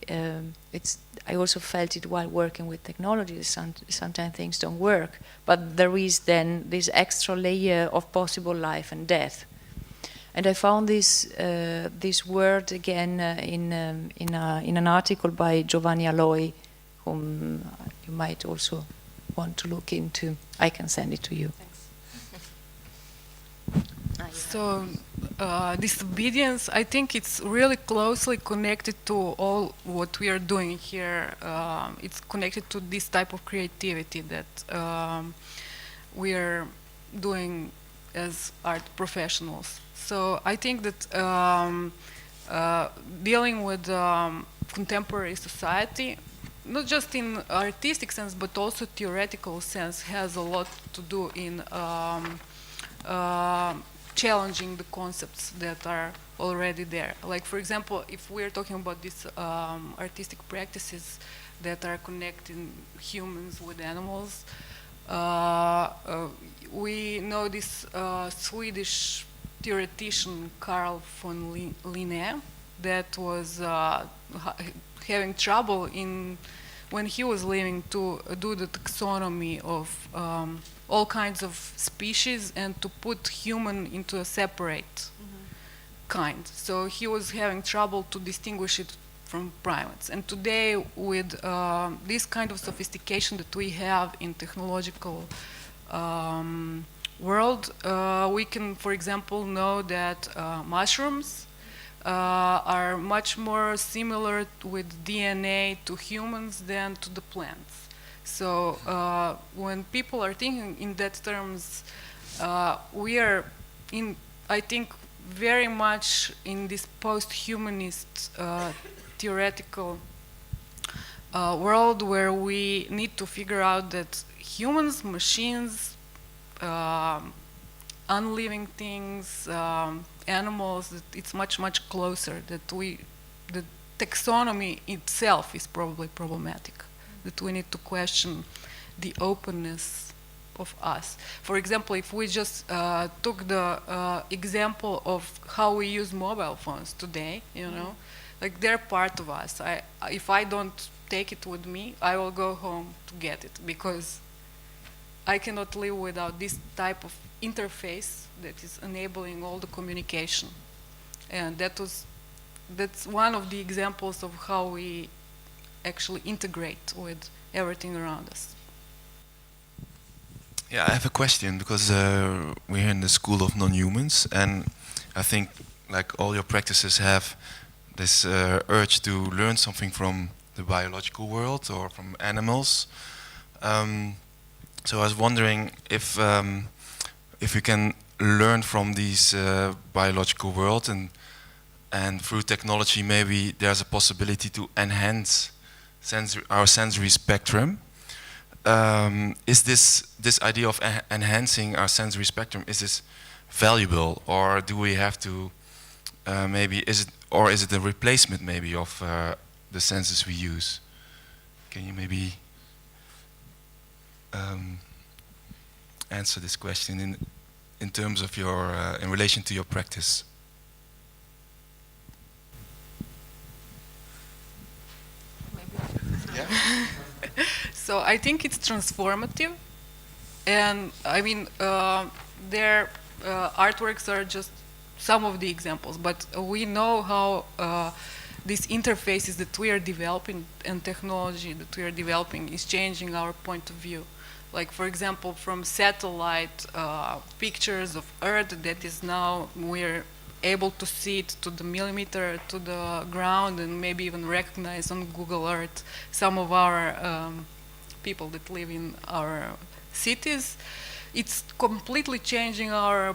I also felt it while working with technology. Sometimes things don't work, but there is then this extra layer of possible life and death. And I found this word again in an article by Giovanni Aloi, whom you might also want to look into. I can send it to you. So, disobedience, I think it's really closely connected to all what we are doing here. It's connected to this type of creativity that we are doing as art professionals. So I think that dealing with contemporary society, not just in artistic sense, but also theoretical sense, has a lot to do in challenging the concepts that are already there. Like, for example, if we're talking about these artistic practices that are connecting humans with animals, we know this Swedish theoretician Carl von Linné that was having trouble when he was living to do the taxonomy of all kinds of species and to put human into a separate kind. So he was having trouble to distinguish it from primates. And today, with this kind of sophistication that we have in technological world, we can, for example, know that mushrooms are much more similar with DNA to humans than to the plants. So when people are thinking in that terms, we are in, I think, very much in this post-humanist theoretical world where we need to figure out that humans, machines, unliving things, animals, that it's much, much closer, that the taxonomy itself is probably problematic, that we need to question the openness of us. For example, if we just took the example of how we use mobile phones today, you know, like they're part of us. If I don't take it with me, I will go home to get it, because I cannot live without this type of interface that is enabling all the communication. And that's one of the examples of how we actually integrate with everything around us. Yeah, I have a question, because we're in the School of Non-Humans, and I think like all your practices have this urge to learn something from the biological world or from animals. So I was wondering if we can learn from these biological world, and through technology maybe there's a possibility to enhance our sensory spectrum. Is this idea of enhancing our sensory spectrum, is this valuable, or do we have to is it a replacement maybe of the senses we use? Can you maybe answer this question in terms of your in relation to your practice? Yeah. So I think it's transformative, and I mean their artworks are just some of the examples, but we know how these interfaces that we are developing and technology that we are developing is changing our point of view. Like, for example, from satellite pictures of Earth that is now we're able to see it to the millimeter, to the ground, and maybe even recognize on Google Earth some of our people that live in our cities. It's completely changing our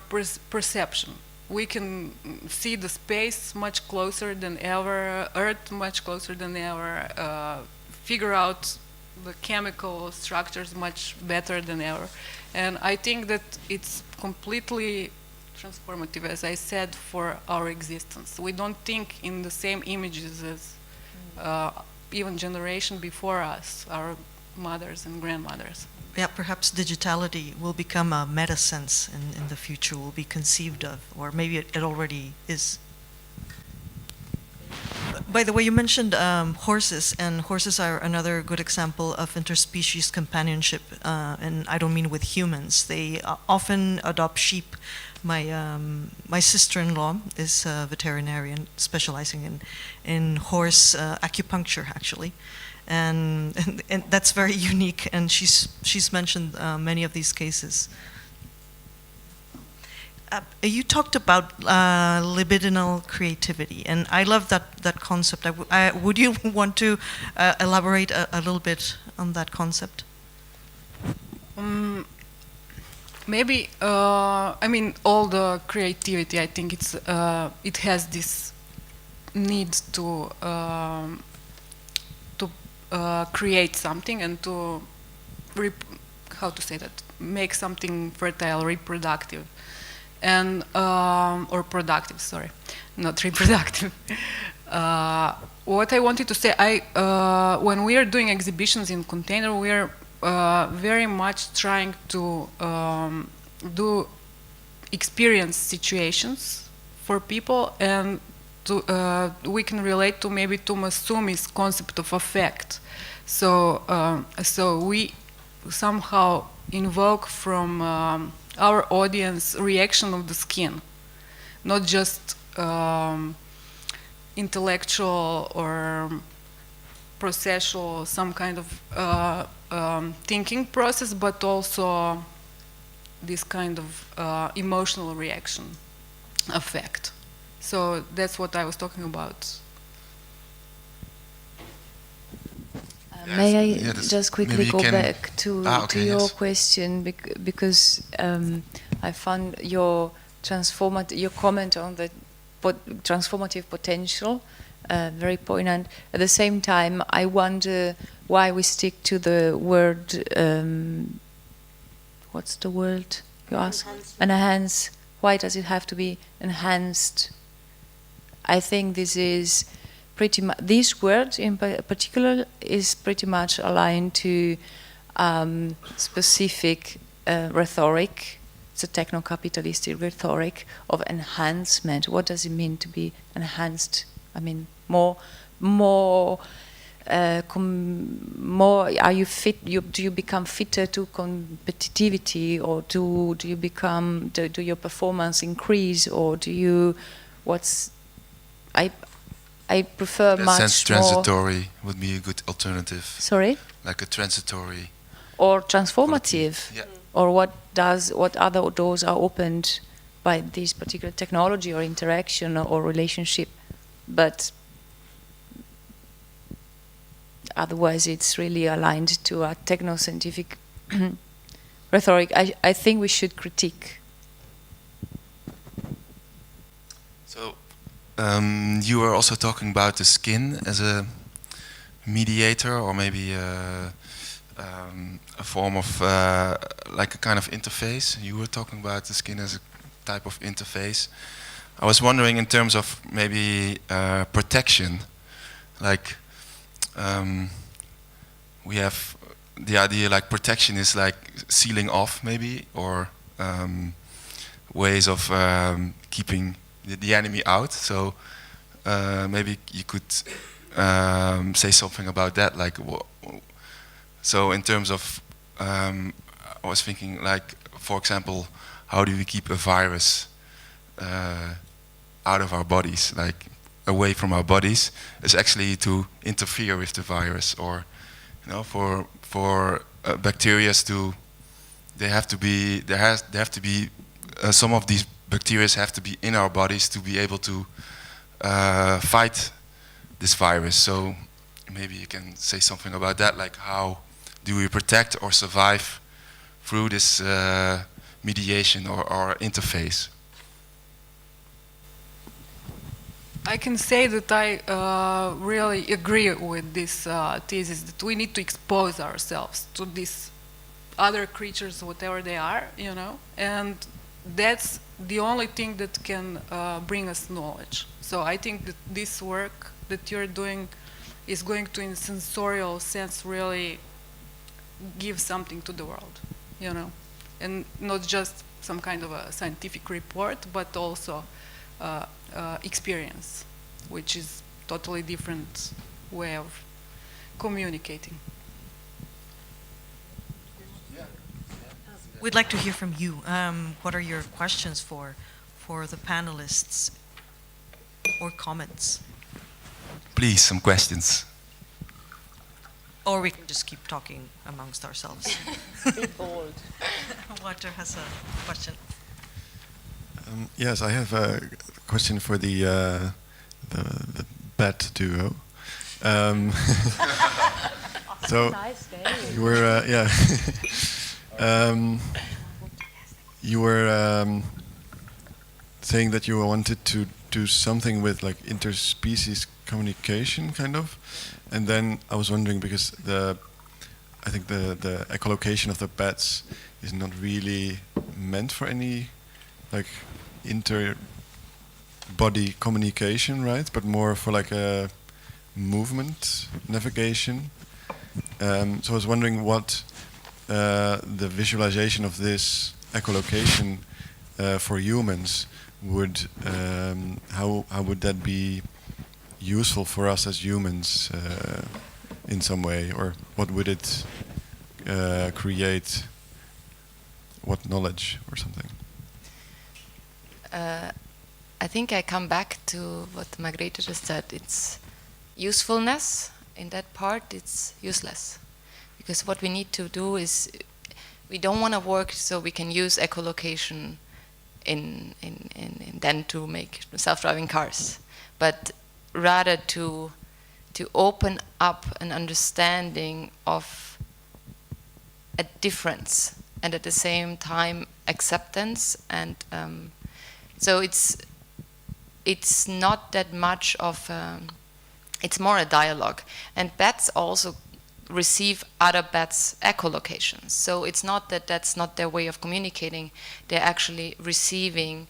perception. We can see the space much closer than ever, Earth much closer than ever, figure out the chemical structures much better than ever. And I think that it's completely transformative, as I said, for our existence. We don't think in the same images as even generation before us, our mothers and grandmothers. Yeah, perhaps digitality will become a meta-sense in the future, will be conceived of, or maybe it already is. By the way, you mentioned horses, and horses are another good example of interspecies companionship, and I don't mean with humans. They often adopt sheep. My sister-in-law is a veterinarian specializing in horse acupuncture, actually. And that's very unique, and she's mentioned many of these cases. You talked about libidinal creativity, and I love that concept. Would you want to elaborate a little bit on that concept? Maybe I mean, all the creativity, I think it has this need to create something and to make something fertile, reproductive, and or productive. Sorry, not reproductive. What I wanted to say, when we are doing exhibitions in container, we are very much trying to do experience situations for people and we can relate to maybe to Masumi's concept of affect. So, so we somehow invoke from our audience reaction of the skin, not just intellectual or processual, some kind of thinking process, but also this kind of emotional reaction, affect. So that's what I was talking about. May I Yeah, just quickly go back to your yes. question, because I found your comment on the transformative potential very poignant. At the same time, I wonder why we stick to the word. What's the word you ask? Enhance. Why does it have to be enhanced? I think this is pretty much, this word in particular is pretty much aligned to specific rhetoric. It's a techno-capitalistic rhetoric of enhancement. What does it mean to be enhanced? I mean, more. Are you fit? Do you become fitter to competitivity, or do you become? Do your performance increase, or do you? I prefer In that much sense, transitory would be a good alternative. Sorry. Like a transitory. Or transformative. Yeah. Or what other doors are opened by this particular technology or interaction or relationship, but otherwise it's really aligned to a techno-scientific rhetoric. I think we should critique. So you were also talking about the skin as a mediator, or maybe a form of like a kind of interface. You were talking about the skin as a type of interface. I was wondering in terms of maybe protection, like we have the idea like protection is like sealing off maybe, or ways of keeping the enemy out. So maybe you could say something about that, like so in terms of I was thinking, like, for example, how do we keep a virus out of our bodies, like away from our bodies, is actually to interfere with the virus, or you know, for bacteria to, they have to be some of these bacteria have to be in our bodies to be able to fight this virus. So maybe you can say something about that, like how do we protect or survive through this mediation or interface? I can say that I really agree with this thesis, that we need to expose ourselves to these other creatures, whatever they are, you know, and that's the only thing that can bring us knowledge. So I think that this work that you're doing is going to, in sensorial sense, really give something to the world, you know, and not just some kind of a scientific report, but also experience, which is totally different way of communicating. We'd like to hear from you. What are your questions for the panelists, or comments? Please, some questions. Or we can just keep talking amongst ourselves. Be bold. Walter has a question. Yes, I have a question for the bat duo. So Nice day. you were you were saying that you wanted to do something with like interspecies communication, kind of, and then I was wondering, because I think the echolocation of the bats is not really meant for any like inter-body communication, right? But more for like a movement navigation. So I was wondering what the visualization of this echolocation for humans would how would that be useful for us as humans in some way, or what would it create? What knowledge or something? I think I come back to what Margherita just said. It's usefulness. In that part, it's useless. Because what we need to do is, we don't want to work so we can use echolocation in then to make self-driving cars, but rather to open up an understanding of a difference, and at the same time acceptance. And so it's not that much of it's more a dialogue. And bats also receive other bats' echolocations. So it's not that that's not their way of communicating. They're actually receiving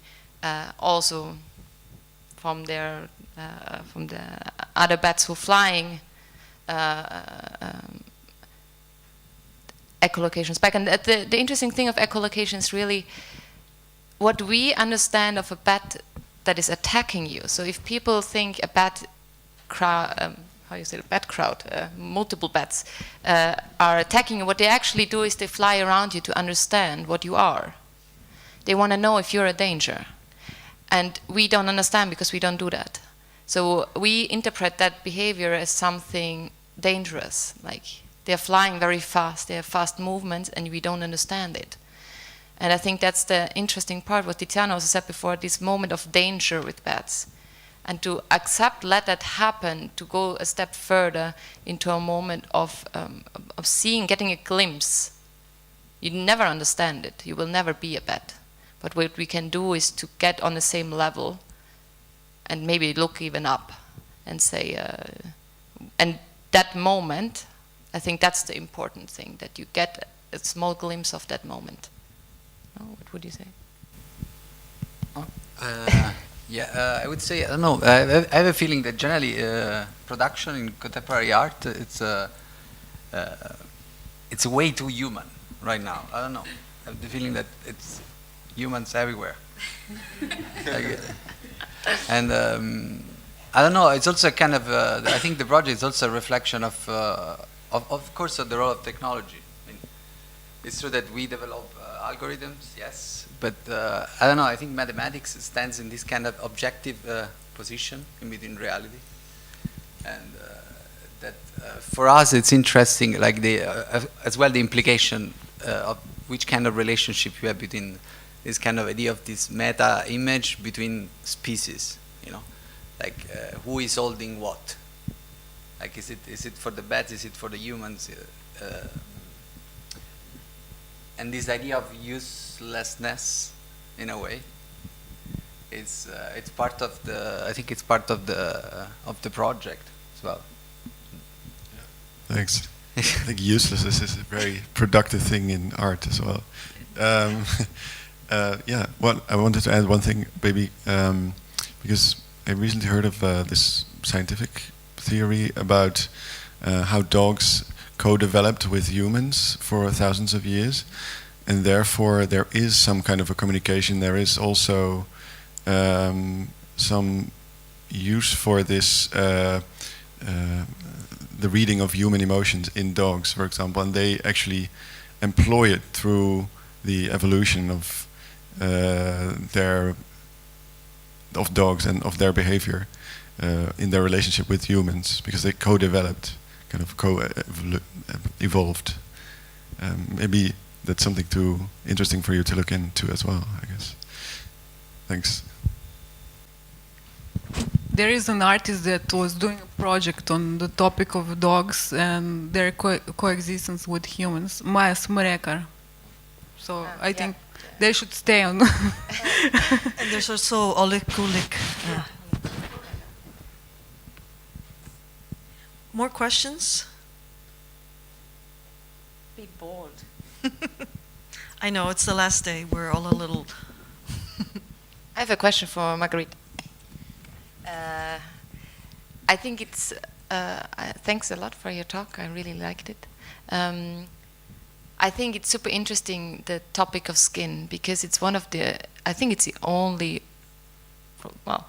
also from the other bats who are flying echolocations back. And the interesting thing of echolocation is really what we understand of a bat that is attacking you. So if people think a bat crowd, how you say, a bat crowd, multiple bats are attacking you, what they actually do is they fly around you to understand what you are. They want to know if you're a danger. And we don't understand because we don't do that. So we interpret that behavior as something dangerous, like they're flying very fast, they have fast movements, and we don't understand it. And I think that's the interesting part, what Tiziano also said before, this moment of danger with bats. And to accept, let that happen, to go a step further into a moment of seeing, getting a glimpse. You never understand it, you will never be a bat. But what we can do is to get on the same level and maybe look even up and say, and that moment, I think that's the important thing, that you get a small glimpse of that moment. Oh, what would you say? Yeah, I would say, I don't know, I have a feeling that generally production in contemporary art, it's a way too human right now. I don't know. I have the feeling that it's humans everywhere. And I don't know, it's also kind of, I think the project is also a reflection of course, of the role of technology. I mean, it's true that we develop algorithms, yes, but I don't know, I think mathematics stands in this kind of objective position in between reality. And that for us it's interesting, like as well the implication of which kind of relationship you have between this kind of idea of this meta image between species, you know, like who is holding what? Like is it for the bats, is it for the humans? And this idea of uselessness, in a way, it's part of the. I think it's part of the project as well. Thanks. I think uselessness is a very productive thing in art as well. Yeah. Well, I wanted to add one thing, maybe, because I recently heard of this scientific theory about how dogs co-developed with humans for thousands of years, and therefore there is some kind of a communication. There is also some use for this, the reading of human emotions in dogs, for example, and they actually employ it through the evolution of dogs and of their behavior in their relationship with humans, because they co-developed, kind of evolved. Maybe that's something too interesting for you to look into as well, I guess. Thanks. There is an artist that was doing a project on the topic of dogs and their coexistence with humans, Majcen. So I think they should stay on. And there's also Olga. More questions? Be bold. I know, it's the last day. We're all a little... I have a question for Margherita. I think it's... thanks a lot for your talk. I really liked it. I think it's super interesting, the topic of skin, because it's one of the... I think it's the only well,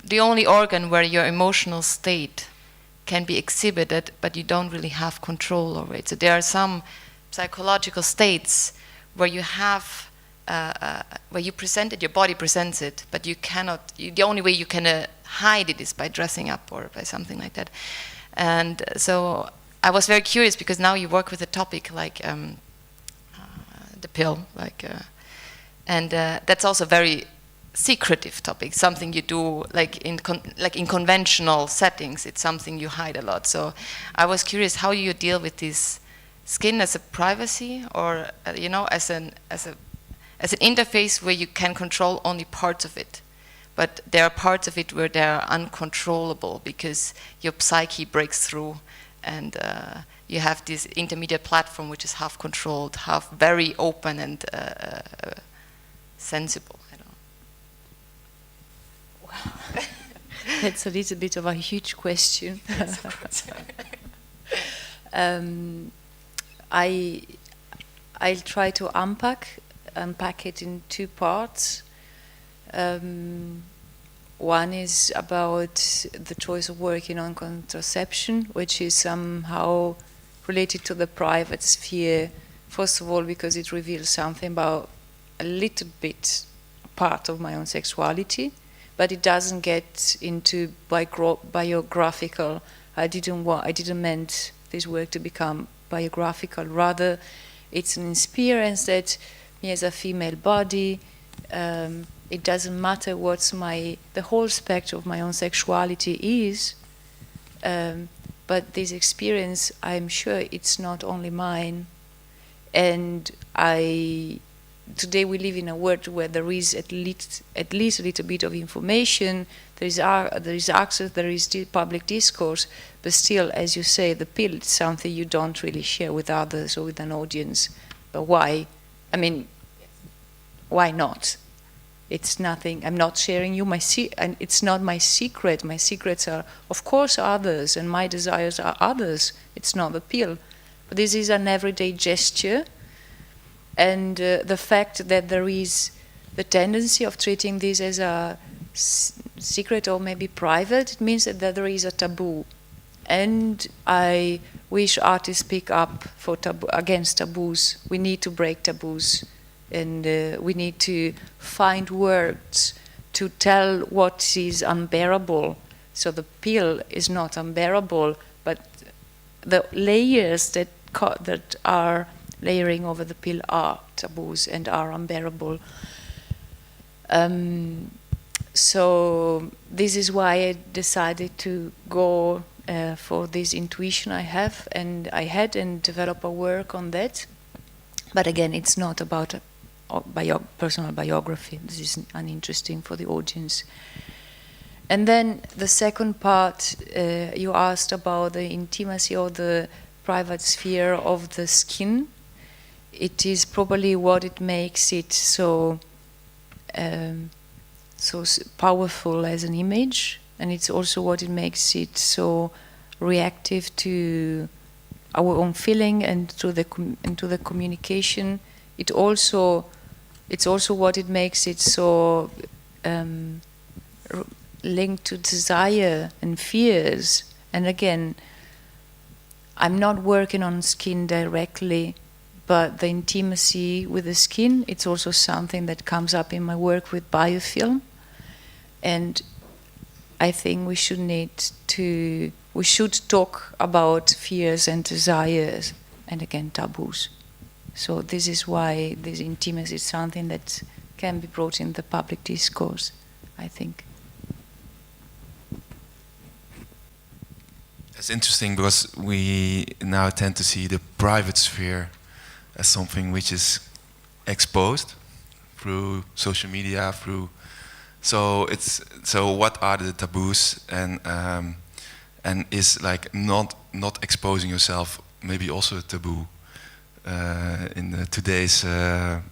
the only organ where your emotional state can be exhibited, but you don't really have control over it. So there are some psychological states where you have, where you present it, your body presents it, but you cannot, the only way you can hide it is by dressing up or by something like that. And so I was very curious, because now you work with a topic like the pill, and that's also very secretive topic, something you do like in conventional settings. It's something you hide a lot. So I was curious, how you deal with this skin as a privacy, or as an interface where you can control only parts of it, but there are parts of it where they are uncontrollable because your psyche breaks through, and you have this intermediate platform which is half controlled, half very open and sensible. That's a little bit of a huge question. I'll try to unpack it in two parts. One is about the choice of working on contraception, which is somehow related to the private sphere. First of all, because it reveals something about a little bit part of my own sexuality, but it doesn't get into biographical. I didn't meant this work to become biographical. Rather, it's an experience that me as a female body, it doesn't matter what's the whole spectrum of my own sexuality is, but this experience, I'm sure it's not only mine. And today we live in a world where there is at least a little bit of information, there is access, there is still public discourse, but still, as you say, the pill is something you don't really share with others or with an audience. But why? I mean, why not? It's nothing. I'm not sharing you and it's not my secret. My secrets are, of course, others, and my desires are others. It's not the pill. But this is an everyday gesture. And the fact that there is the tendency of treating this as a secret or maybe private, it means that there is a taboo. And I wish artists speak up against taboos. We need to break taboos. And we need to find words to tell what is unbearable. So the pill is not unbearable, but the layers that are layering over the pill are taboos and are unbearable. So this is why I decided to go for this intuition I had and develop a work on that. But again, it's not about personal biography. This is uninteresting for the audience. And then the second part, you asked about the intimacy or the private sphere of the skin. It is probably what it makes it so powerful as an image, and it's also what it makes it so reactive to our own feeling and to the communication. It's also what it makes it so linked to desire and fears. And again, I'm not working on skin directly, but the intimacy with the skin, it's also something that comes up in my work with biofilm. And I think we should talk about fears and desires, and again, taboos. So this is why this intimacy is something that can be brought in the public discourse, I think. It's interesting because we now tend to see the private sphere as something which is exposed through social media, so what are the taboos, and is like not exposing yourself maybe also a taboo in today's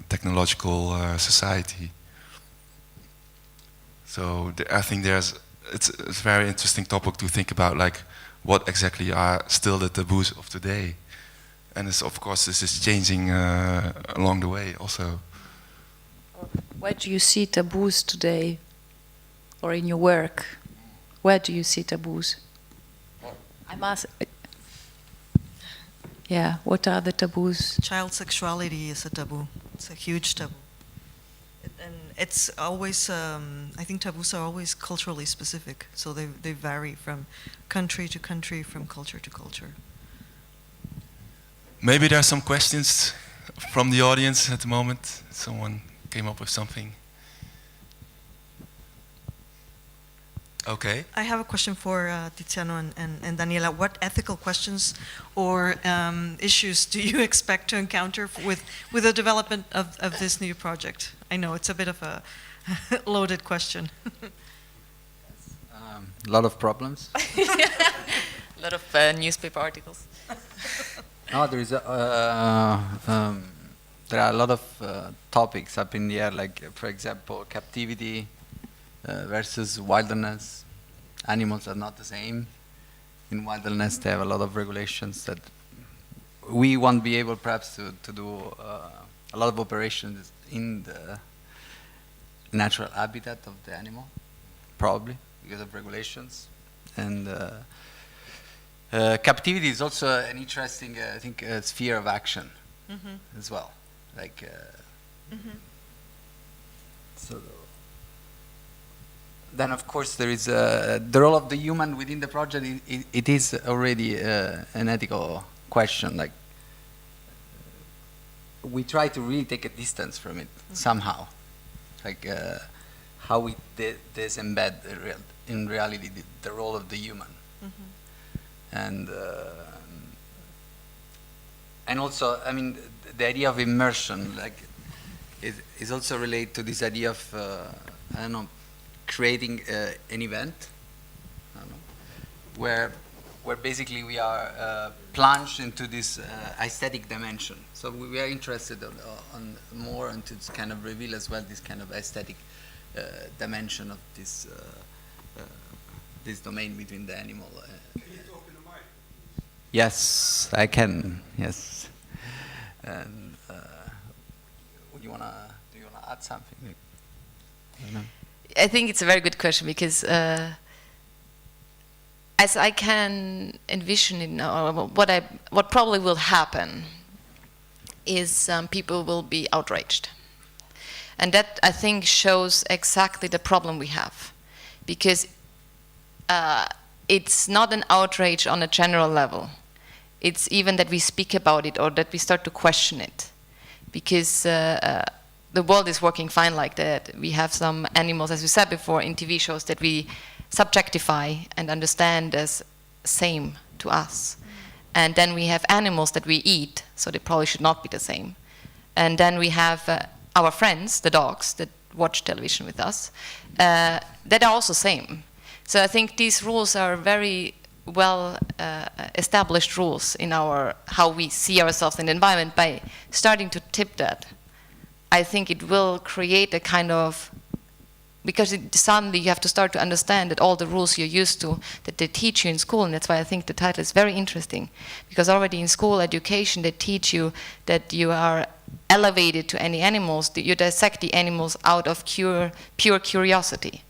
technological society. So I think it's a very interesting topic to think about, like what exactly are still the taboos of today, and of course this is changing along the way also. Where do you see taboos today? or in your work? Where do you see taboos? I must. Yeah, what are the taboos? Child sexuality is a taboo. It's a huge taboo. And it's always, I think taboos are always culturally specific. So they vary from country to country, from culture to culture. Maybe there are some questions from the audience at the moment. Someone came up with something. Okay. I have a question for Tiziano and Daniela. What ethical questions or issues do you expect to encounter with the development of this new project? I know it's a bit of a loaded question. A lot of problems. A lot of newspaper articles. No, there is there are a lot of topics up in the air, like for example, captivity versus wilderness. Animals are not the same. In wilderness, they have a lot of regulations that we won't be able, perhaps, to do a lot of operations in the natural habitat of the animal, probably because of regulations. And captivity is also an interesting, I think, sphere of action as well. Like, so. Then, of course, there is the role of the human within the project. It is already an ethical question. Like, we try to really take a distance from it somehow. Like, how we disembed in reality the role of the human. And also, I mean, the idea of immersion, like, is also related to this idea of I don't know, creating an event, I don't know, where basically we are plunged into this aesthetic dimension. So we are interested on more and to kind of reveal as well this kind of aesthetic dimension of this this domain between the animal. Can you talk in the mic? Yes, I can. Yes. And do you wanna add something? I don't know. I think it's a very good question because as I can envision it now, what probably will happen is people will be outraged. And that, I think, shows exactly the problem we have. Because it's not an outrage on a general level. It's even that we speak about it or that we start to question it. Because the world is working fine like that. We have some animals, as we said before, in TV shows that we subjectify and understand as same to us. And then we have animals that we eat, so they probably should not be the same. And then we have our friends, the dogs, that watch television with us, that are also same. So I think these rules are very well established rules in our how we see ourselves in the environment. By starting to tip that, I think it will create a kind of, because suddenly you have to start to understand that all the rules you're used to, that they teach you in school, and that's why I think the title is very interesting, because already in school education they teach you that you are elevated to any animals, that you dissect the animals out of pure curiosity.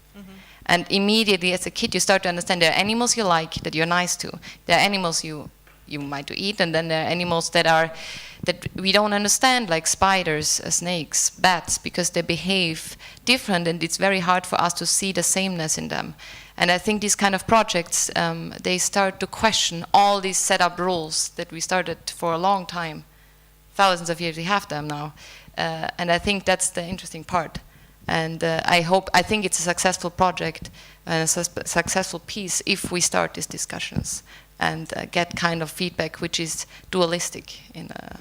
And immediately as a kid you start to understand there are animals you like, that you're nice to, there are animals you might eat, and then there are animals that we don't understand, like spiders, snakes, bats, because they behave different, and it's very hard for us to see the sameness in them. And I think these kind of projects, they start to question all these set up rules that we started for a long time. Thousands of years we have them now. And I think that's the interesting part. And I think it's a successful project and a successful piece if we start these discussions and get kind of feedback which is dualistic in a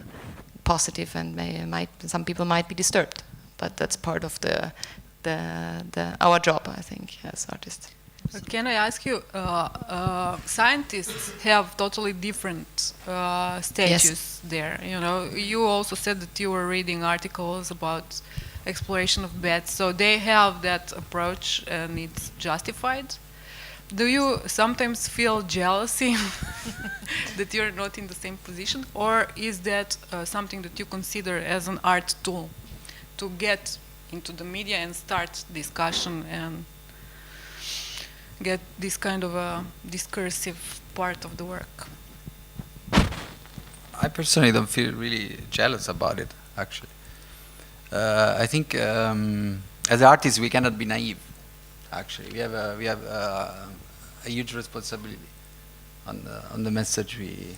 positive, and some people might be disturbed, but that's part of our job, I think, as artists. Can I ask you, scientists have totally different stages there. You know, you also said that you were reading articles about exploration of bats, so they have that approach and it's justified. Do you sometimes feel jealousy that you're not in the same position, or is that something that you consider as an art tool to get into the media and start discussion? And get this kind of a discursive part of the work? I personally don't feel really jealous about it, actually. I think as artists we cannot be naive. Actually, we have a huge responsibility on the message we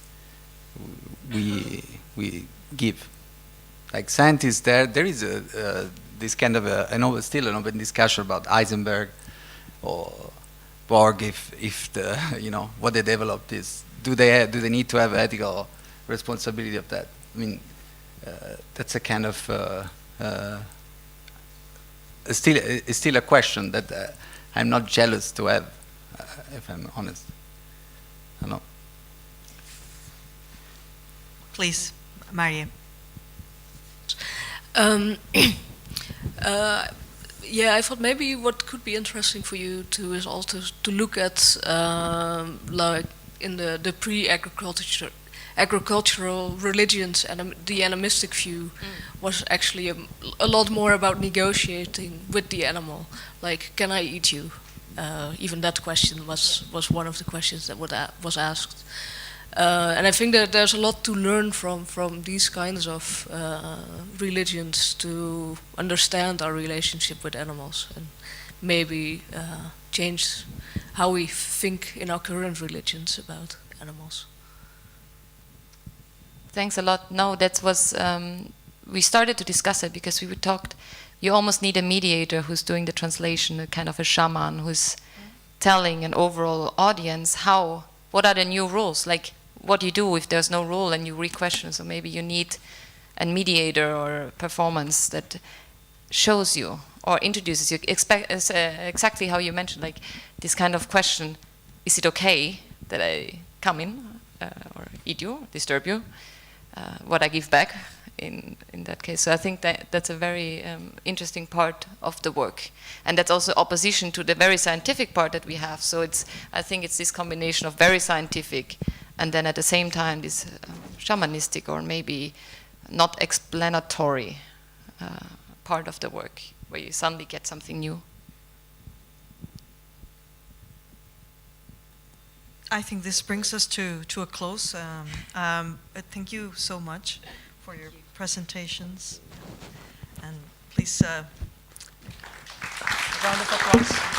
give. Like scientists, there is this kind of still an open discussion about Heisenberg or Borg, if the what they developed is do they need to have ethical responsibility of that? I mean, that's a kind of still a question that I'm not jealous to have, if I'm honest. I don't know. Please, Maria. Yeah, I thought maybe what could be interesting for you too is also to look at like in the agricultural religions, and the animistic view was actually a lot more about negotiating with the animal. Like, can I eat you? Even that question was one of the questions that was asked. And I think that there's a lot to learn from these kinds of religions to understand our relationship with animals and maybe change how we think in our current religions about animals. Thanks a lot. No, that was, we started to discuss it because we talked, you almost need a mediator who's doing the translation, a kind of a shaman who's telling an overall audience what are the new rules, like what you do if there's no rule and you re-question. So maybe you need a mediator or performance that shows you or introduces you, exactly how you mentioned, like this kind of question, is it okay that I come in or eat you, disturb you? What I give back in that case. So I think that's a very interesting part of the work. And that's also opposition to the very scientific part that we have. So I think it's this combination of very scientific and then at the same time this shamanistic or maybe not explanatory part of the work where you suddenly get something new. I think this brings us to a close. Thank you so much for your presentations. And please, a round of applause.